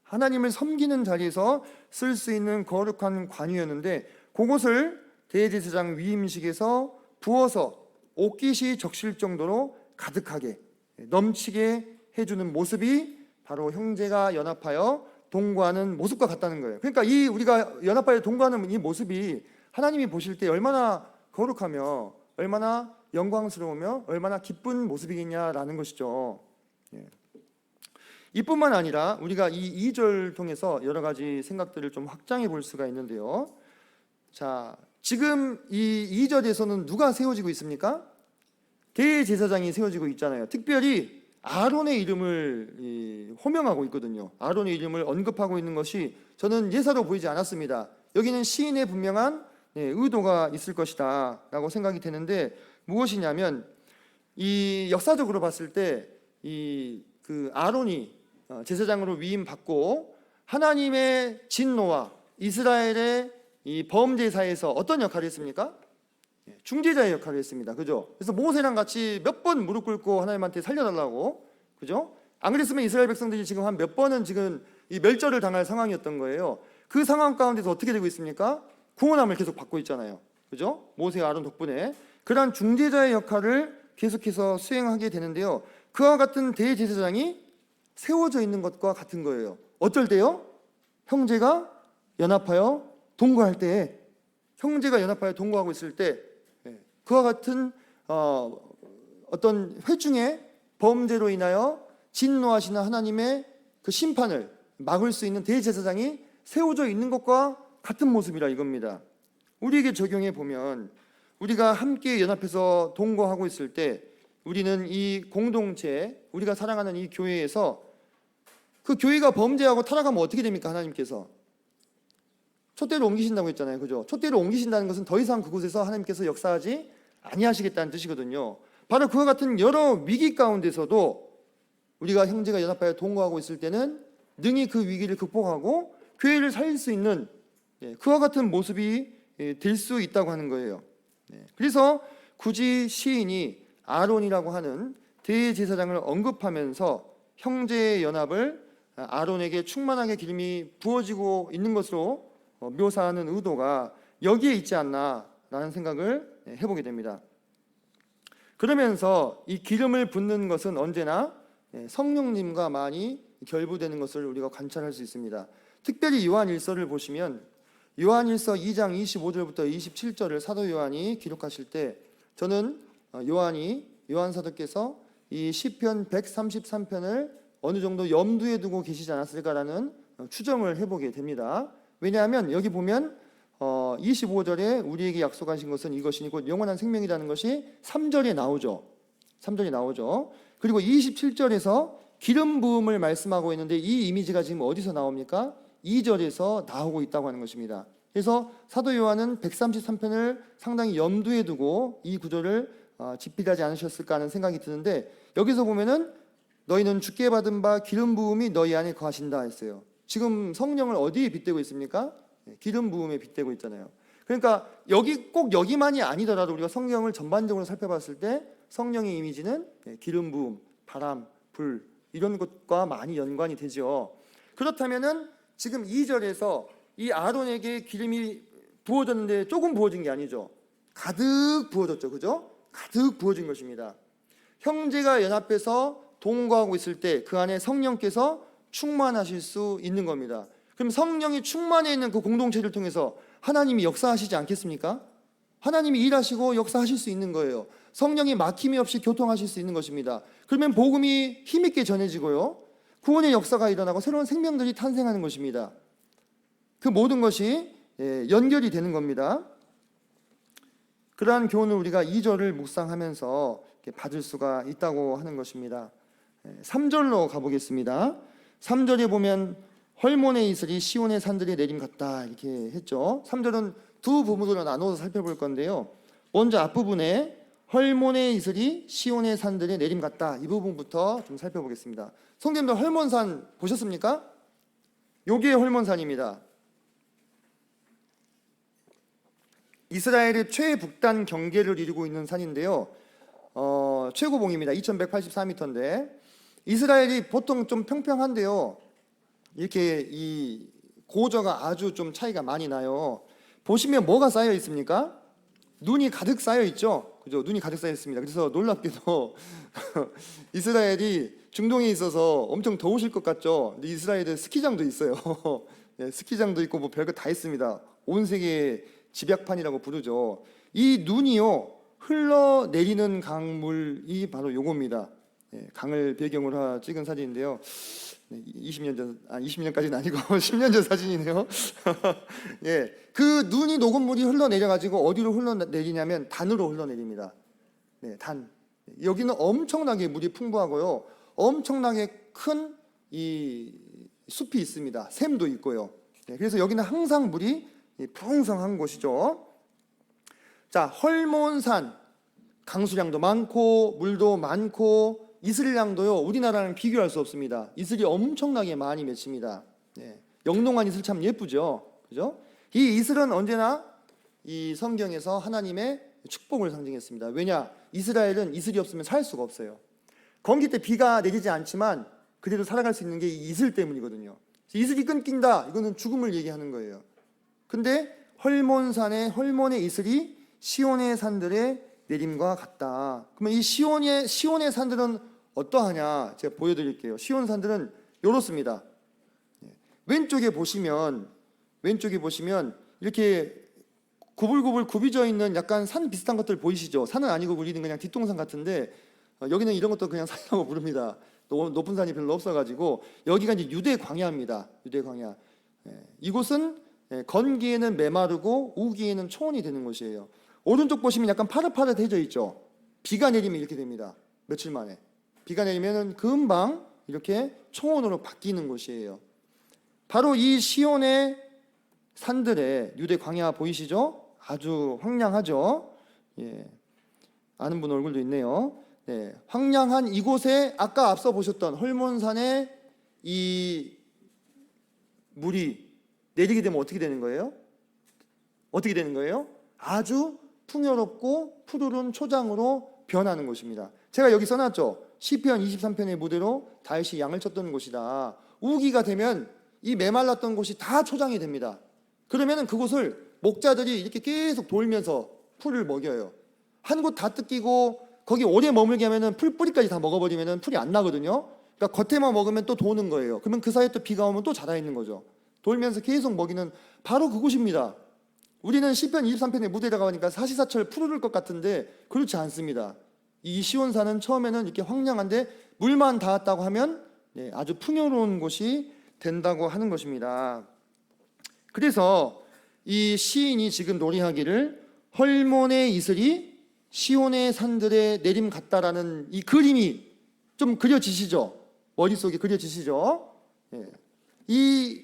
하나님을 섬기는 자리에서 쓸 수 있는 거룩한 관유였는데 그것을 대제사장 위임식에서 부어서 옷깃이 적실 정도로 가득하게 넘치게 해주는 모습이 바로 형제가 연합하여 동거하는 모습과 같다는 거예요. 그러니까 이 우리가 연합하여 동거하는 이 모습이 하나님이 보실 때 얼마나 거룩하며 얼마나 영광스러우며 얼마나 기쁜 모습이겠냐라는 것이죠. 이뿐만 아니라 우리가 이 2절 통해서 여러 가지 생각들을 좀 확장해 볼 수가 있는데요. 자, 지금 이 2절에서는 누가 세워지고 있습니까? 대제사장이 세워지고 있잖아요. 특별히 아론의 이름을 호명하고 있거든요. 아론의 이름을 언급하고 있는 것이 저는 예사로 보이지 않았습니다. 여기는 시인의 분명한 의도가 있을 것이다 라고 생각이 되는데 무엇이냐면 이 역사적으로 봤을 때 이 그 아론이 제사장으로 위임받고 하나님의 진노와 이스라엘의 이 범죄사에서 어떤 역할을 했습니까? 중재자의 역할을 했습니다. 그죠? 그래서 모세랑 같이 몇 번 무릎 꿇고 하나님한테 살려달라고, 그죠? 안 그랬으면 이스라엘 백성들이 지금 한 몇 번은 지금 이 멸절을 당할 상황이었던 거예요. 그 상황 가운데서 어떻게 되고 있습니까? 구원함을 계속 받고 있잖아요. 그죠? 모세와 아론 덕분에 그러한 중재자의 역할을 계속해서 수행하게 되는데요. 그와 같은 대제사장이 세워져 있는 것과 같은 거예요. 어떨 때요? 형제가 연합하여 동거할 때에, 형제가 연합하여 동거하고 있을 때, 그와 같은 어떤 회중의 범죄로 인하여 진노하시는 하나님의 그 심판을 막을 수 있는 대제사장이 세워져 있는 것과 같은 모습이라 이겁니다. 우리에게 적용해 보면, 우리가 함께 연합해서 동거하고 있을 때 우리는 이 공동체, 우리가 사랑하는 이 교회에서 그 교회가 범죄하고 타락하면 어떻게 됩니까? 하나님께서 촛대를 옮기신다고 했잖아요. 그죠? 촛대를 옮기신다는 것은 더 이상 그곳에서 하나님께서 역사하지 아니하시겠다는 뜻이거든요. 바로 그와 같은 여러 위기 가운데서도 우리가 형제가 연합하여 동거하고 있을 때는 능히 그 위기를 극복하고 교회를 살릴 수 있는 그와 같은 모습이 될 수 있다고 하는 거예요. 그래서 굳이 시인이 아론이라고 하는 대제사장을 언급하면서 형제의 연합을 아론에게 충만하게 기름이 부어지고 있는 것으로 묘사하는 의도가 여기에 있지 않나라는 생각을 해보게 됩니다. 그러면서 이 기름을 붓는 것은 언제나 성령님과 많이 결부되는 것을 우리가 관찰할 수 있습니다. 특별히 요한일서를 보시면 요한일서 2장 25절부터 27절을 사도 요한이 기록하실 때, 저는 요한 사도께서 이 시편 133편을 어느 정도 염두에 두고 계시지 않았을까라는 추정을 해보게 됩니다. 왜냐하면 여기 보면 25절에 우리에게 약속하신 것은 이것이니 곧 영원한 생명이라는 것이 3절에 나오죠. 3절에 나오죠. 그리고 27절에서 기름 부음을 말씀하고 있는데 이 이미지가 지금 어디서 나옵니까? 2절에서 나오고 있다고 하는 것입니다. 그래서 사도 요한은 133편을 상당히 염두에 두고 이 구절을 집필하지 않으셨을까 하는 생각이 드는데, 여기서 보면은 너희는 주께 받은 바 기름 부음이 너희 안에 거하신다 했어요. 지금 성령을 어디에 빗대고 있습니까? 기름 부음에 빗대고 있잖아요. 그러니까 꼭 여기만이 아니더라도 우리가 성경을 전반적으로 살펴봤을 때 성령의 이미지는 기름 부음, 바람, 불 이런 것과 많이 연관이 되죠. 그렇다면은 지금 2절에서 이 아론에게 기름이 부어졌는데 조금 부어진 게 아니죠. 가득 부어졌죠. 그죠? 가득 부어진 것입니다. 형제가 연합해서 동거하고 있을 때 그 안에 성령께서 충만하실 수 있는 겁니다. 그럼 성령이 충만해 있는 그 공동체를 통해서 하나님이 역사하시지 않겠습니까? 하나님이 일하시고 역사하실 수 있는 거예요. 성령이 막힘이 없이 교통하실 수 있는 것입니다. 그러면 복음이 힘있게 전해지고요, 구원의 역사가 일어나고 새로운 생명들이 탄생하는 것입니다. 그 모든 것이 연결이 되는 겁니다. 그러한 교훈을 우리가 2절을 묵상하면서 받을 수가 있다고 하는 것입니다. 3절로 가보겠습니다. 3절에 보면 헐몬의 이슬이 시온의 산들에 내림 같다 이렇게 했죠. 3절은 두 부분으로 나눠서 살펴볼 건데요. 먼저 앞부분에 헐몬의 이슬이 시온의 산들에 내림 같다, 이 부분부터 좀 살펴보겠습니다. 성도님들 헐몬산 보셨습니까? 요게 헐몬산입니다. 이스라엘의 최북단 경계를 이루고 있는 산인데요. 최고봉입니다. 2184m인데 이스라엘이 보통 좀 평평한데요, 이렇게 이 고저가 아주 좀 차이가 많이 나요. 보시면 뭐가 쌓여 있습니까? 눈이 가득 쌓여 있죠. 그죠? 눈이 가득 쌓여 있습니다. 그래서 놀랍게도 이스라엘이 중동에 있어서 엄청 더우실 것 같죠. 근데 이스라엘에 스키장도 있어요. 네, 스키장도 있고 뭐 별거 다 있습니다. 온 세계의 집약판이라고 부르죠. 이 눈이요, 흘러내리는 강물이 바로 요겁니다. 강을 배경으로 찍은 사진인데요. 20년 전, 20년까지는 아니고 10년 전 사진이네요. 예, 그 눈이 녹은 물이 흘러내려가지고 어디로 흘러내리냐면 단으로 흘러내립니다. 네, 단. 여기는 엄청나게 물이 풍부하고요, 엄청나게 큰 이 숲이 있습니다. 샘도 있고요. 네, 그래서 여기는 항상 물이 풍성한 곳이죠. 자, 헐몬산, 강수량도 많고 물도 많고 이슬량도요, 우리나라랑 비교할 수 없습니다. 이슬이 엄청나게 많이 맺힙니다. 네. 영롱한 이슬 참 예쁘죠. 그죠? 이 이슬은 언제나 이 성경에서 하나님의 축복을 상징했습니다. 왜냐? 이스라엘은 이슬이 없으면 살 수가 없어요. 건기 때 비가 내리지 않지만 그래도 살아갈 수 있는 게 이 이슬 때문이거든요. 이슬이 끊긴다, 이거는 죽음을 얘기하는 거예요. 근데 헐몬산의 헐몬의 이슬이 시온의 산들의 내림과 같다. 그러면 이 시온의 산들은 어떠하냐? 제가 보여드릴게요. 시온 산들은 이렇습니다. 왼쪽에 보시면 이렇게 구불구불 굽이져 있는 약간 산 비슷한 것들 보이시죠? 산은 아니고 우리는 그냥 뒷동산 같은데 여기는 이런 것도 그냥 산이라고 부릅니다. 높은 산이 별로 없어가지고 여기가 이제 유대 광야입니다. 유대 광야. 이곳은 건기에는 메마르고 우기에는 초원이 되는 곳이에요. 오른쪽 보시면 약간 파릇파릇해져 있죠. 비가 내리면 이렇게 됩니다. 며칠 만에 비가 내리면은 금방 이렇게 초원으로 바뀌는 곳이에요. 바로 이 시온의 산들의 유대 광야 보이시죠? 아주 황량하죠. 예, 아는 분 얼굴도 있네요. 네, 황량한 이곳에 아까 앞서 보셨던 헐몬산에 이 물이 내리게 되면 어떻게 되는 거예요? 어떻게 되는 거예요? 아주 풍요롭고 푸르른 초장으로 변하는 곳입니다. 제가 여기 써놨죠. 시편 23편의 무대로 다윗이 양을 쳤던 곳이다. 우기가 되면 이 메말랐던 곳이 다 초장이 됩니다. 그러면 그곳을 목자들이 이렇게 계속 돌면서 풀을 먹여요. 한 곳 다 뜯기고 거기 오래 머물게 하면은 풀 뿌리까지 다 먹어버리면은 풀이 안 나거든요. 그러니까 겉에만 먹으면 또 도는 거예요. 그러면 그 사이에 또 비가 오면 또 자라 있는 거죠. 돌면서 계속 먹이는 바로 그곳입니다. 우리는 시편 23편의 무대에 가보니까 사시사철 푸르를 것 같은데 그렇지 않습니다. 이 시온산은 처음에는 이렇게 황량한데 물만 닿았다고 하면 아주 풍요로운 곳이 된다고 하는 것입니다. 그래서 이 시인이 지금 노래하기를 헐몬의 이슬이 시온의 산들의 내림 같다라는 이 그림이 좀 그려지시죠? 머릿속에 그려지시죠? 이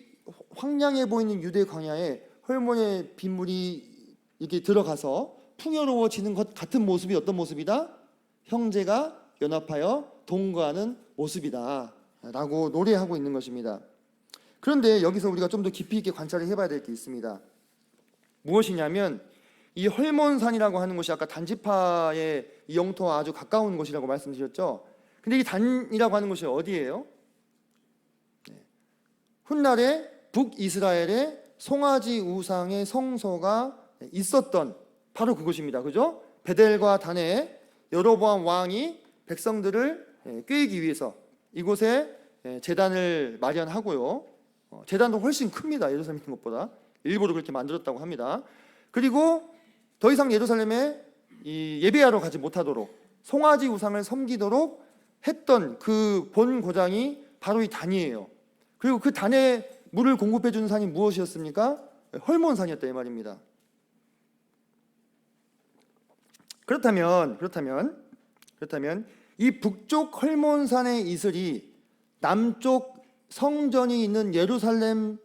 황량해 보이는 유대 광야에 헐몬의 빗물이 이렇게 들어가서 풍요로워지는 것 같은 모습이 어떤 모습이다? 형제가 연합하여 동거하는 모습이다 라고 노래하고 있는 것입니다. 그런데 여기서 우리가 좀 더 깊이 있게 관찰을 해봐야 될 게 있습니다. 무엇이냐면 이 헐몬산이라고 하는 곳이 아까 단지파의 이 영토와 아주 가까운 곳이라고 말씀드렸죠. 근데 이 단이라고 하는 곳이 어디예요? 훗날에 북이스라엘의 송아지 우상의 성소가 있었던 바로 그곳입니다. 그죠? 베델과 단에 여로보암 왕이 백성들을 꾀기 위해서 이곳에 제단을 마련하고요. 제단도 훨씬 큽니다. 예루살렘 것보다. 일부러 그렇게 만들었다고 합니다. 그리고 더 이상 예루살렘에 예배하러 가지 못하도록 송아지 우상을 섬기도록 했던 그 본 고장이 바로 이 단이에요. 그리고 그 단에 물을 공급해 주는 산이 무엇이었습니까? 헐몬산이었다 이 말입니다. 그렇다면 이 북쪽 헐몬산의 이슬이 남쪽 성전이 있는 예루살렘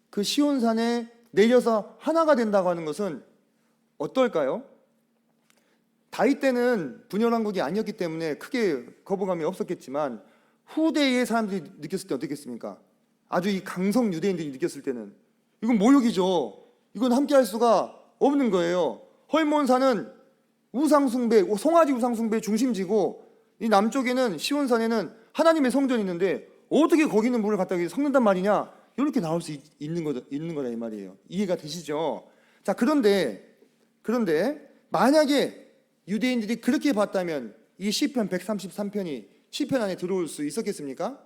그 시온산에 내려서 하나가 된다고 하는 것은 어떨까요? 다윗 때는 분열왕국이 아니었기 때문에 크게 거부감이 없었겠지만 후대의 사람들이 느꼈을 때 어떻겠습니까? 아주 이 강성 유대인들이 느꼈을 때는 이건 모욕이죠. 이건 함께할 수가 없는 거예요. 헐몬산은 우상숭배, 송아지 우상숭배의 중심지고 이 남쪽에는 시온산에는 하나님의 성전이 있는데 어떻게 거기 있는 물을 갖다 섞는단 말이냐? 이렇게 나올 수 있는 거다 이 말이에요. 이해가 되시죠? 자, 그런데 만약에 유대인들이 그렇게 봤다면 이 시편 133편이 시편 안에 들어올 수 있었겠습니까?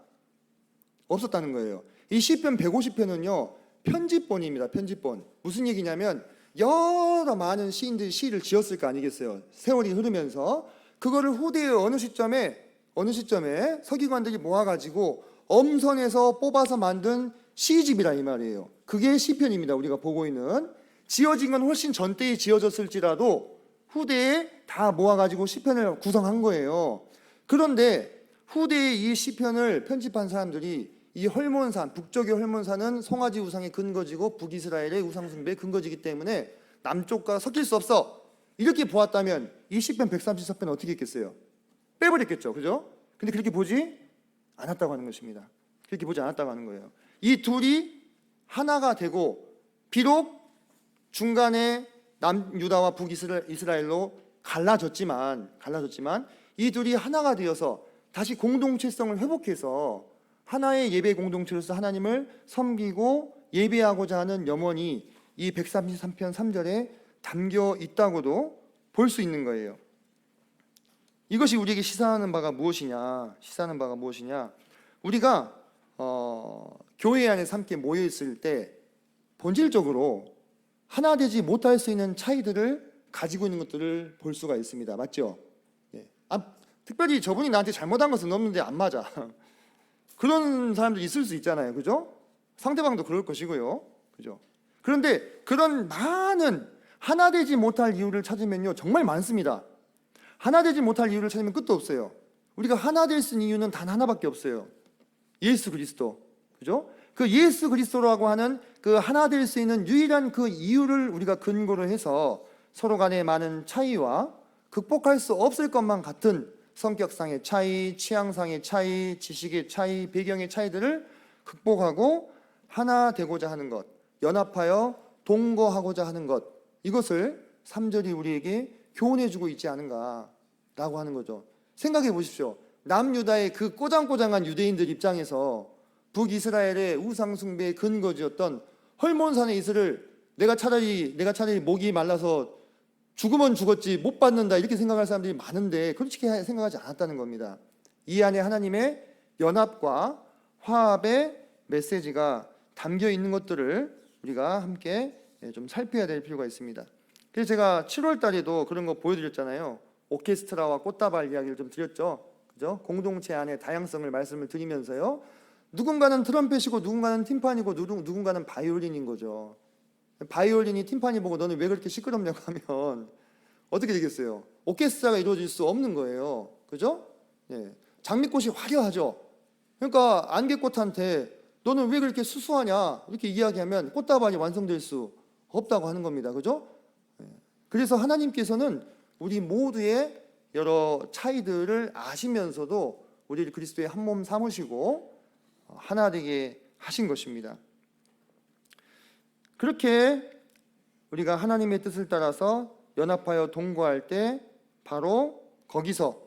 없었다는 거예요. 이 시편 150편은요 편집본입니다. 편집본. 무슨 얘기냐면 여러 많은 시인들이 시를 지었을 거 아니겠어요. 세월이 흐르면서 그거를 후대의 어느 시점에 서기관들이 모아가지고 엄선해서 뽑아서 만든 시집이라 이 말이에요. 그게 시편입니다. 우리가 보고 있는 지어진 건 훨씬 전때에 지어졌을지라도 후대에 다 모아가지고 시편을 구성한 거예요. 그런데 후대에 이 시편을 편집한 사람들이 이 헐몬산, 북쪽의 헐몬산은 송아지 우상의 근거지고 북이스라엘의 우상숭배의 근거지기 때문에 남쪽과 섞일 수 없어. 이렇게 보았다면 이 시편 134편 어떻게 했겠어요? 빼버렸겠죠. 그죠? 근데 그렇게 보지 않았다고 하는 것입니다. 그렇게 보지 않았다고 하는 거예요. 이 둘이 하나가 되고, 비록 중간에 남유다와 북이스라엘로 갈라졌지만 이 둘이 하나가 되어서 다시 공동체성을 회복해서 하나의 예배 공동체로서 하나님을 섬기고 예배하고자 하는 염원이 이 133편 3절에 담겨 있다고도 볼 수 있는 거예요. 이것이 우리에게 시사하는 바가 무엇이냐? 우리가 교회 안에서 함께 모여 있을 때 본질적으로 하나 되지 못할 수 있는 차이들을 가지고 있는 것들을 볼 수가 있습니다. 맞죠? 예. 특별히 저분이 나한테 잘못한 것은 없는데 안 맞아. 그런 사람들 있을 수 있잖아요. 그죠? 상대방도 그럴 것이고요. 그죠? 그런데 그런 많은 하나 되지 못할 이유를 찾으면요, 정말 많습니다. 하나 되지 못할 이유를 찾으면 끝도 없어요. 우리가 하나 될 수 있는 이유는 단 하나밖에 없어요. 예수 그리스도. 그죠? 그 예수 그리스도라고 하는 그 하나 될 수 있는 유일한 그 이유를 우리가 근거로 해서 서로 간의 많은 차이와 극복할 수 없을 것만 같은 성격상의 차이, 취향상의 차이, 지식의 차이, 배경의 차이들을 극복하고 하나 되고자 하는 것, 연합하여 동거하고자 하는 것, 이것을 3절이 우리에게 교훈해주고 있지 않은가라고 하는 거죠. 생각해 보십시오. 남유다의 그 꼬장꼬장한 유대인들 입장에서 북이스라엘의 우상숭배의 근거지였던 헐몬산의 이슬을 내가 차라리 목이 말라서 죽으면 죽었지 못 받는다 이렇게 생각할 사람들이 많은데 그렇게 생각하지 않았다는 겁니다. 이 안에 하나님의 연합과 화합의 메시지가 담겨 있는 것들을 우리가 함께 좀 살펴야 될 필요가 있습니다. 그래서 제가 7월 달에도 그런 거 보여드렸잖아요. 오케스트라와 꽃다발 이야기를 좀 드렸죠. 그죠? 공동체 안의 다양성을 말씀을 드리면서요, 누군가는 트럼펫이고 누군가는 팀파니고 누군가는 바이올린인 거죠. 바이올린이 팀파니 보고 너는 왜 그렇게 시끄럽냐고 하면 어떻게 되겠어요? 오케스트라가 이루어질 수 없는 거예요. 그죠? 예. 장미꽃이 화려하죠. 그러니까 안개꽃한테 너는 왜 그렇게 수수하냐 이렇게 이야기하면 꽃다발이 완성될 수 없다고 하는 겁니다. 그죠? 예. 그래서 하나님께서는 우리 모두의 여러 차이들을 아시면서도 우리를 그리스도의 한 몸 삼으시고 하나 되게 하신 것입니다. 그렇게 우리가 하나님의 뜻을 따라서 연합하여 동거할 때 바로 거기서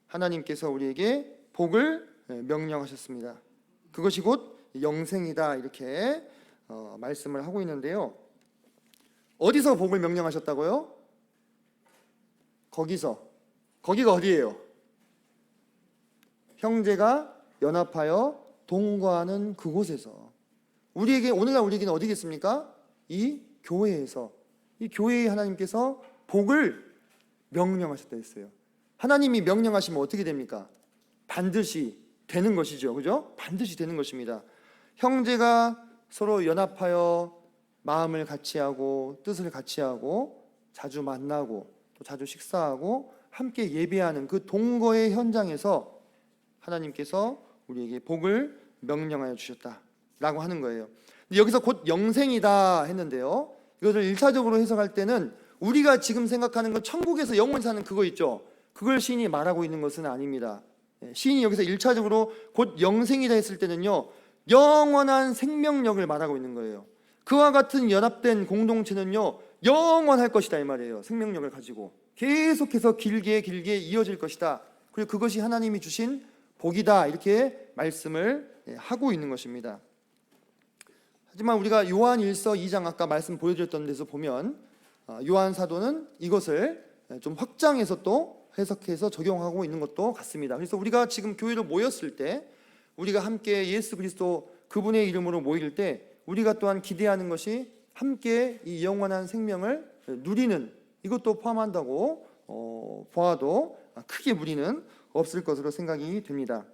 하나님께서 우리에게 복을 명령하셨습니다. 그것이 곧 영생이다 이렇게 말씀을 하고 있는데요. 어디서 복을 명령하셨다고요? 거기가 어디예요? 형제가 연합하여 동거하는 그곳에서, 오늘날 우리에게는 어디겠습니까? 이 교회에서, 이 교회에 하나님께서 복을 명령하셨다 했어요. 하나님이 명령하시면 어떻게 됩니까? 반드시 되는 것이죠. 그죠? 반드시 되는 것입니다. 형제가 서로 연합하여 마음을 같이 하고 뜻을 같이 하고 자주 만나고 또 자주 식사하고 함께 예배하는 그 동거의 현장에서 하나님께서 우리에게 복을 명령하여 주셨다라고 하는 거예요. 여기서 곧 영생이다 했는데요, 이것을 1차적으로 해석할 때는 우리가 지금 생각하는 건 천국에서 영원히 사는 그거 있죠. 그걸 시인이 말하고 있는 것은 아닙니다. 시인이 여기서 1차적으로 곧 영생이다 했을 때는요, 영원한 생명력을 말하고 있는 거예요. 그와 같은 연합된 공동체는요, 영원할 것이다 이 말이에요. 생명력을 가지고 계속해서 길게 이어질 것이다. 그리고 그것이 하나님이 주신 복이다 이렇게 말씀을 하고 있는 것입니다. 하지만 우리가 요한 1서 2장 아까 말씀 보여드렸던 데서 보면 요한 사도는 이것을 좀 확장해서 또 해석해서 적용하고 있는 것도 같습니다. 그래서 우리가 지금 교회로 모였을 때, 우리가 함께 예수 그리스도 그분의 이름으로 모일 때 우리가 또한 기대하는 것이 함께 이 영원한 생명을 누리는, 이것도 포함한다고 보아도 크게 무리는 없을 것으로 생각이 됩니다.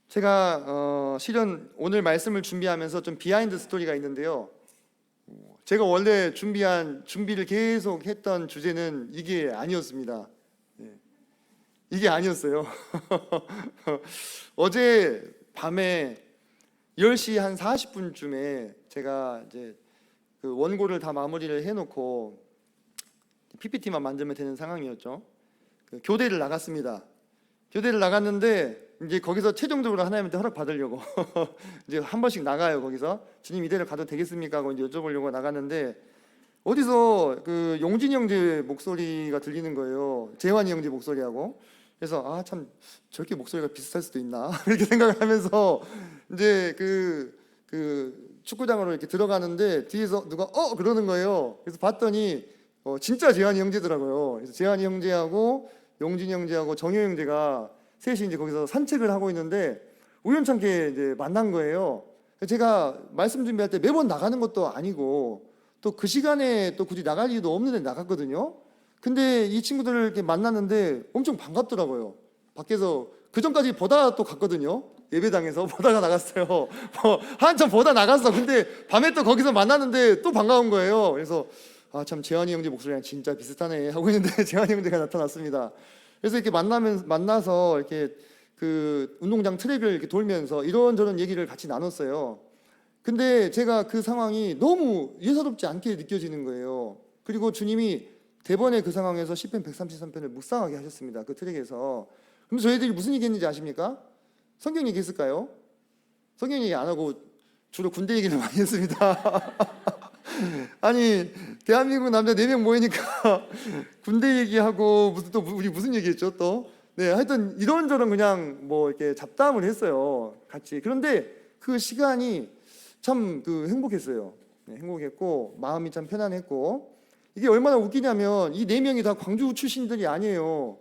제가 실은 오늘 말씀을 준비하면서 좀 비하인드 스토리가 있는데요. 제가 원래 준비를 계속 했던 주제는 이게 아니었습니다. 이게 아니었어요. 어제 밤에 10시 한 40분쯤에 제가 이제 그 원고를 다 마무리를 해놓고 PPT만 만들면 되는 상황이었죠. 그 교대를 나갔습니다. 교대를 나갔는데 이제 거기서 최종적으로 하나님한테 허락 받으려고 이제 한 번씩 나가요. 거기서 주님 이대로 가도 되겠습니까 하고 이제 여쭤보려고 나갔는데 어디서 그 용진이 형제 목소리가 들리는 거예요. 재환이 형제 목소리하고. 그래서 아 참 저렇게 목소리가 비슷할 수도 있나 이렇게 생각을 하면서 이제 그 축구장으로 이렇게 들어가는데 뒤에서 누가 그러는 거예요. 그래서 봤더니 진짜 재환이 형제더라고요. 그래서 재환이 형제하고 용진이 형제하고 정효 형제가 셋이 이제 거기서 산책을 하고 있는데 우연찮게 이제 만난 거예요. 제가 말씀 준비할 때 매번 나가는 것도 아니고 또 그 시간에 또 굳이 나갈 이유도 없는데 나갔거든요. 근데 이 친구들을 이렇게 만났는데 엄청 반갑더라고요. 밖에서 그 전까지 보다 또 갔거든요. 예배당에서 보다가 나갔어요. 한참 보다 나갔어. 근데 밤에 또 거기서 만났는데 또 반가운 거예요. 그래서 아 참 재환이 형제 목소리랑 진짜 비슷하네 하고 있는데 재환이 형제가 나타났습니다. 그래서 이렇게 만나서 이렇게 그 운동장 트랙을 이렇게 돌면서 이런저런 얘기를 같이 나눴어요. 근데 제가 그 상황이 너무 예사롭지 않게 느껴지는 거예요. 그리고 주님이 대번에 그 상황에서 시편 133편을 묵상하게 하셨습니다. 그 트랙에서. 그럼 저희들이 무슨 얘기했는지 아십니까? 성경 얘기했을까요? 성경 얘기 안 하고 주로 군대 얘기를 많이 했습니다. 아니 대한민국 남자 4명 모이니까 군대 얘기하고 우리 무슨 얘기했죠 또? 네, 하여튼 이런저런 그냥 뭐 이렇게 잡담을 했어요. 같이. 그런데 그 시간이 참 그 행복했어요. 네, 행복했고 마음이 참 편안했고 이게 얼마나 웃기냐면 이 4명이 다 광주 출신들이 아니에요.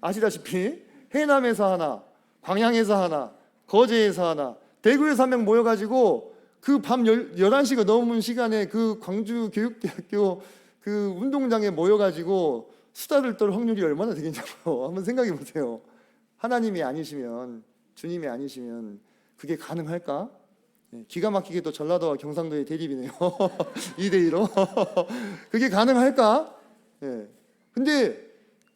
아시다시피 해남에서 하나, 광양에서 하나, 거제에서 하나, 대구에서 1명 모여가지고 그 밤 11시가 넘은 시간에 그 광주 교육대학교 그 운동장에 모여가지고 수다를 떨 확률이 얼마나 되겠냐고 한번 생각해 보세요. 하나님이 아니시면, 주님이 아니시면 그게 가능할까? 기가 막히게 또 전라도와 경상도의 대립이네요. 2대2로. 그게 가능할까? 근데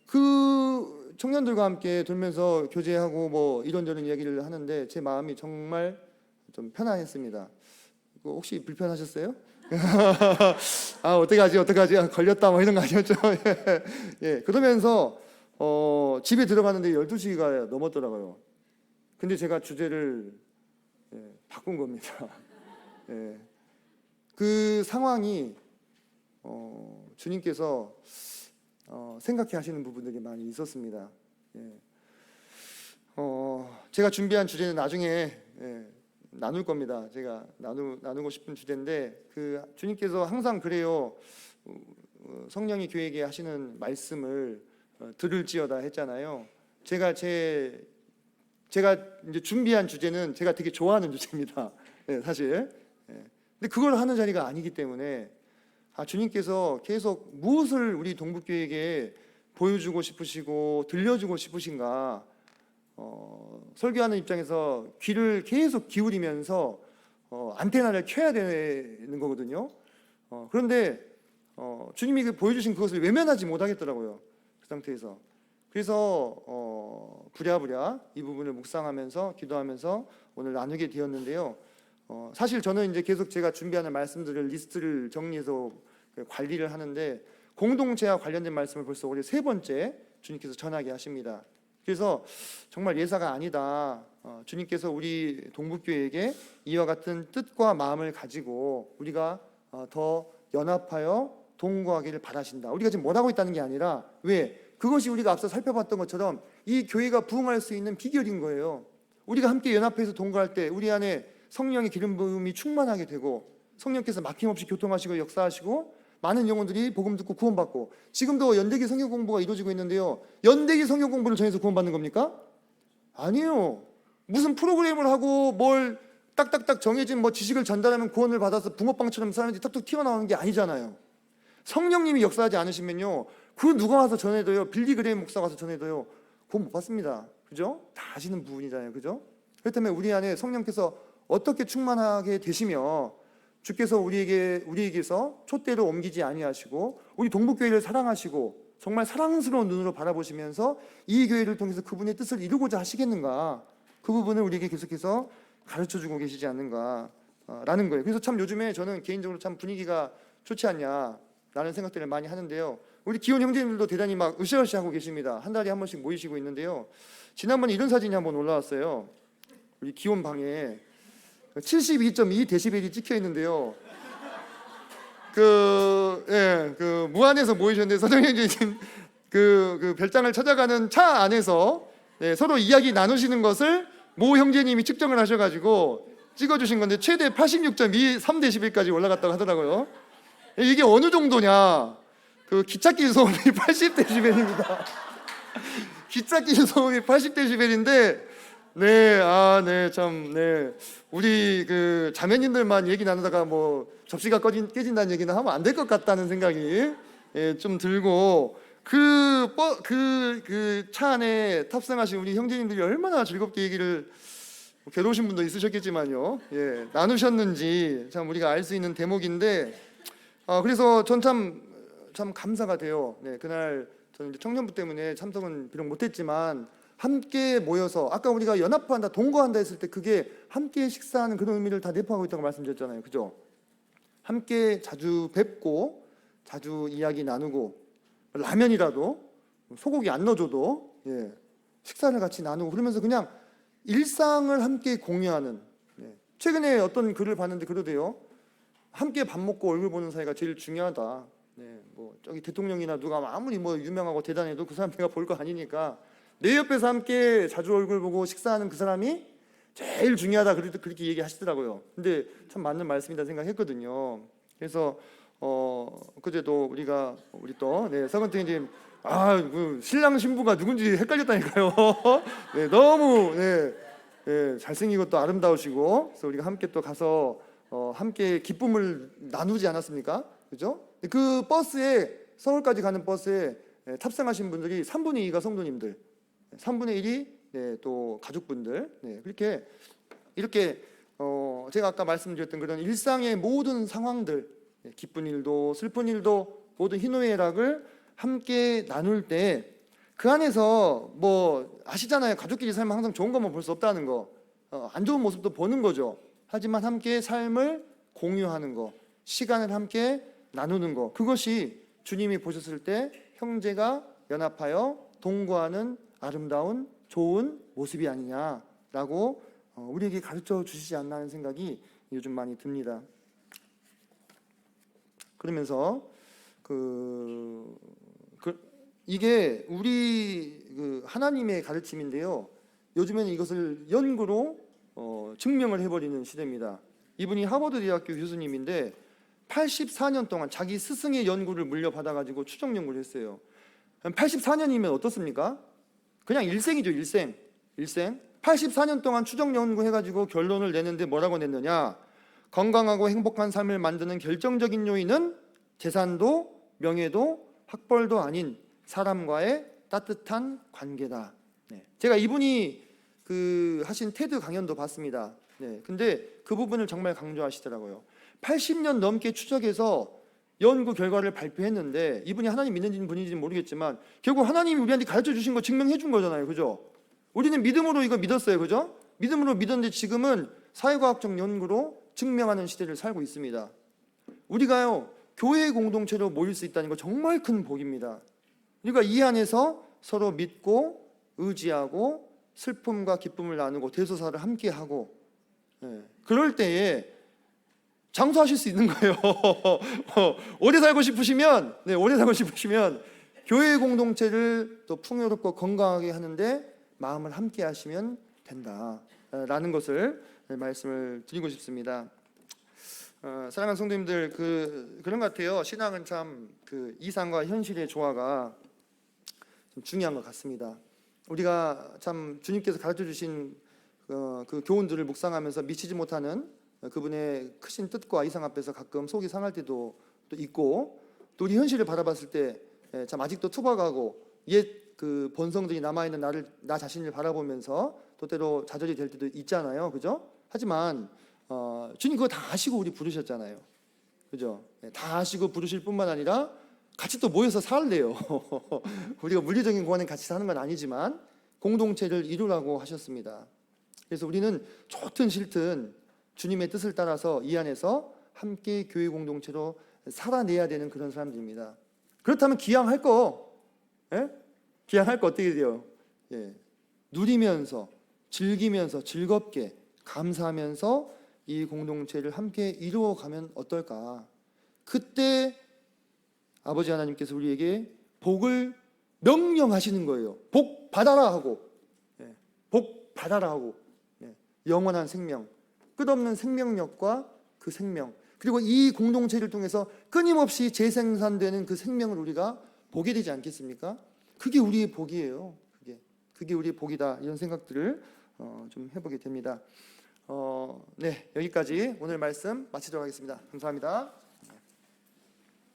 그 청년들과 함께 돌면서 교제하고 뭐 이런저런 이야기를 하는데 제 마음이 정말 좀 편안했습니다. 혹시 불편하셨어요? 아 어떡하지 걸렸다 뭐 이런 거 아니었죠? 예. 그러면서 집에 들어가는데 12시가 넘었더라고요. 근데 제가 주제를 바꾼 겁니다. 예. 그 상황이 주님께서 생각해 하시는 부분들이 많이 있었습니다. 예. 제가 준비한 주제는 나중에 나눌 겁니다. 제가 나누고 싶은 주제인데 그 주님께서 항상 그래요. 성령이 교회에게 하시는 말씀을 들을지어다 했잖아요. 제가 이제 준비한 주제는 제가 되게 좋아하는 주제입니다. 사실. 근데 그걸 하는 자리가 아니기 때문에 주님께서 계속 무엇을 우리 동북교회에게 보여주고 싶으시고 들려주고 싶으신가 설교하는 입장에서 귀를 계속 기울이면서 안테나를 켜야 되는 거거든요. 그런데 주님이 보여주신 그것을 외면하지 못하겠더라고요. 그 상태에서. 그래서 부랴부랴 이 부분을 묵상하면서 기도하면서 오늘 나누게 되었는데요. 사실 저는 이제 계속 제가 준비하는 말씀들을 리스트를 정리해서 관리를 하는데 공동체와 관련된 말씀을 벌써 올해 3번째 주님께서 전하게 하십니다. 그래서 정말 예사가 아니다. 주님께서 우리 동북교회에게 이와 같은 뜻과 마음을 가지고 우리가 더 연합하여 동거하기를 바라신다. 우리가 지금 뭐라고 있다는 게 아니라 왜? 그것이 우리가 앞서 살펴봤던 것처럼 이 교회가 부흥할 수 있는 비결인 거예요. 우리가 함께 연합해서 동거할 때 우리 안에 성령의 기름 부음이 충만하게 되고 성령께서 막힘없이 교통하시고 역사하시고 많은 영혼들이 복음 듣고 구원받고 지금도 연대기 성경 공부가 이루어지고 있는데요. 연대기 성경 공부를 통해서 구원받는 겁니까? 아니에요. 무슨 프로그램을 하고 뭘 딱딱딱 정해진 뭐 지식을 전달하면 구원을 받아서 붕어빵처럼 사람들이 탁탁 튀어나오는 게 아니잖아요. 성령님이 역사하지 않으시면요. 그 누가 와서 전해도요. 빌리 그레임 목사가 와서 전해도요. 구원 못 받습니다. 그죠? 다 아시는 부분이잖아요. 그죠? 그렇다면 우리 안에 성령께서 어떻게 충만하게 되시며 주께서 우리에게서 촛대를 옮기지 아니하시고 우리 동북교회를 사랑하시고 정말 사랑스러운 눈으로 바라보시면서 이 교회를 통해서 그분의 뜻을 이루고자 하시겠는가, 그 부분을 우리에게 계속해서 가르쳐주고 계시지 않는가 라는 거예요. 그래서 참 요즘에 저는 개인적으로 참 분위기가 좋지 않냐 라는 생각들을 많이 하는데요. 우리 기혼 형제님들도 대단히 막 으쌰으쌰 하고 계십니다. 한 달에 한 번씩 모이시고 있는데요. 지난번에 이런 사진이 한번 올라왔어요. 우리 기혼 방에 72.2 데시벨이 찍혀 있는데요. 그 무안에서 모이셨는데 서정 형제님 그 별장을 찾아가는 차 안에서 서로 이야기 나누시는 것을 모 형제님이 측정을 하셔가지고 찍어주신 건데 최대 86.23 데시벨까지 올라갔다고 하더라고요. 이게 어느 정도냐? 그 기찻길 소음이 80 데시벨입니다. 기찻길 소음이 80 데시벨인데 우리 그 자매님들만 얘기 나누다가 뭐 접시가 깨진다는 얘기는 하면 안 될 것 같다는 생각이 좀 들고 그 차 안에 탑승하신 우리 형제님들이 얼마나 즐겁게 얘기를 괴로우신 분도 있으셨겠지만요, 나누셨는지 참 우리가 알 수 있는 대목인데 그래서 전 참 감사가 돼요. 그날 저는 이제 청년부 때문에 참석은 비록 못했지만 함께 모여서 아까 우리가 연합한다, 동거한다 했을 때 그게 함께 식사하는 그런 의미를 다 내포하고 있다고 말씀드렸잖아요, 그죠? 함께 자주 뵙고 자주 이야기 나누고 라면이라도 소고기 안 넣어줘도 식사를 같이 나누고 그러면서 그냥 일상을 함께 공유하는. 최근에 어떤 글을 봤는데 그러대요. 함께 밥 먹고 얼굴 보는 사이가 제일 중요하다. 뭐 저기 대통령이나 누가 아무리 뭐 유명하고 대단해도 그 사람 내가 볼 거 아니니까 내 옆에서 함께 자주 얼굴 보고 식사하는 그 사람이 제일 중요하다. 그렇게 얘기하시더라고요. 근데 참 맞는 말씀이다 생각했거든요. 그래서 그제도 우리 또 서건태님 그 신랑 신부가 누군지 헷갈렸다니까요. 너무 잘생기고 또 아름다우시고 그래서 우리가 함께 또 가서 함께 기쁨을 나누지 않았습니까? 그죠? 그 버스에 서울까지 가는 버스에 탑승하신 분들이 3분의 2가 성도님들, 3분의 1이 또 가족분들, 이렇게 제가 아까 말씀드렸던 그런 일상의 모든 상황들, 기쁜 일도 슬픈 일도 모든 희노애락을 함께 나눌 때 그 안에서 뭐 아시잖아요. 가족끼리 살면 항상 좋은 것만 볼 수 없다는 거, 안 좋은 모습도 보는 거죠. 하지만 함께 삶을 공유하는 거, 시간을 함께 나누는 거, 그것이 주님이 보셨을 때 형제가 연합하여 동거하는 아름다운 좋은 모습이 아니냐라고 우리에게 가르쳐 주시지 않나 하는 생각이 요즘 많이 듭니다. 그러면서 이게 우리 하나님의 가르침인데요. 요즘에는 이것을 연구로 증명을 해버리는 시대입니다. 이분이 하버드 대학교 교수님인데 84년 동안 자기 스승의 연구를 물려받아가지고 추정 연구를 했어요. 84년이면 어떻습니까? 그냥 일생이죠, 일생. 84년 동안 추정 연구해가지고 결론을 내는데 뭐라고 냈느냐? 건강하고 행복한 삶을 만드는 결정적인 요인은 재산도 명예도 학벌도 아닌 사람과의 따뜻한 관계다. 제가 이분이 하신 테드 강연도 봤습니다. 근데 그 부분을 정말 강조하시더라고요. 80년 넘게 추적해서 연구 결과를 발표했는데 이분이 하나님 믿는 분인지는 모르겠지만 결국 하나님이 우리한테 가르쳐 주신 거 증명해 준 거잖아요, 그죠? 우리는 믿음으로 이거 믿었어요, 그죠? 믿음으로 믿었는데 지금은 사회과학적 연구로 증명하는 시대를 살고 있습니다. 우리가요 교회 공동체로 모일 수 있다는 거 정말 큰 복입니다. 우리가 이 안에서 서로 믿고 의지하고 슬픔과 기쁨을 나누고 대소사를 함께 하고 그럴 때에 장수하실 수 있는 거예요. 오래 살고 싶으시면 교회 공동체를 또 풍요롭고 건강하게 하는데 마음을 함께 하시면 된다라는 것을 말씀을 드리고 싶습니다. 사랑하는 성도님들, 그런 것 같아요. 신앙은 참 이상과 현실의 조화가 좀 중요한 것 같습니다. 우리가 참 주님께서 가르쳐 주신 그 교훈들을 묵상하면서 미치지 못하는 그분의 크신 뜻과 이상 앞에서 가끔 속이 상할 때도 또 있고, 또 우리 현실을 바라봤을 때 참 아직도 투박하고 옛 그 본성들이 남아있는 나 자신을 바라보면서 또 때로 좌절이 될 때도 있잖아요, 그죠? 하지만 주님 그거 다 아시고 우리 부르셨잖아요, 그죠? 다 아시고 부르실 뿐만 아니라 같이 또 모여서 살래요. 우리가 물리적인 공간에 같이 사는 건 아니지만 공동체를 이루라고 하셨습니다. 그래서 우리는 좋든 싫든 주님의 뜻을 따라서 이 안에서 함께 교회 공동체로 살아내야 되는 그런 사람들입니다. 그렇다면 기양할 거, 예? 기양할 거 어떻게 돼요? 예. 누리면서, 즐기면서, 즐겁게, 감사하면서 이 공동체를 함께 이루어가면 어떨까? 그때 아버지 하나님께서 우리에게 복을 명령하시는 거예요. 복 받아라 하고, 예. 복 받아라 하고, 예. 영원한 생명, 끝없는 생명력과 그 생명, 그리고 이 공동체를 통해서 끊임없이 재생산되는 그 생명을 우리가 보게 되지 않겠습니까? 그게 우리의 복이에요. 그게 우리의 복이다. 이런 생각들을 좀 해보게 됩니다. 네, 여기까지 오늘 말씀 마치도록 하겠습니다. 감사합니다.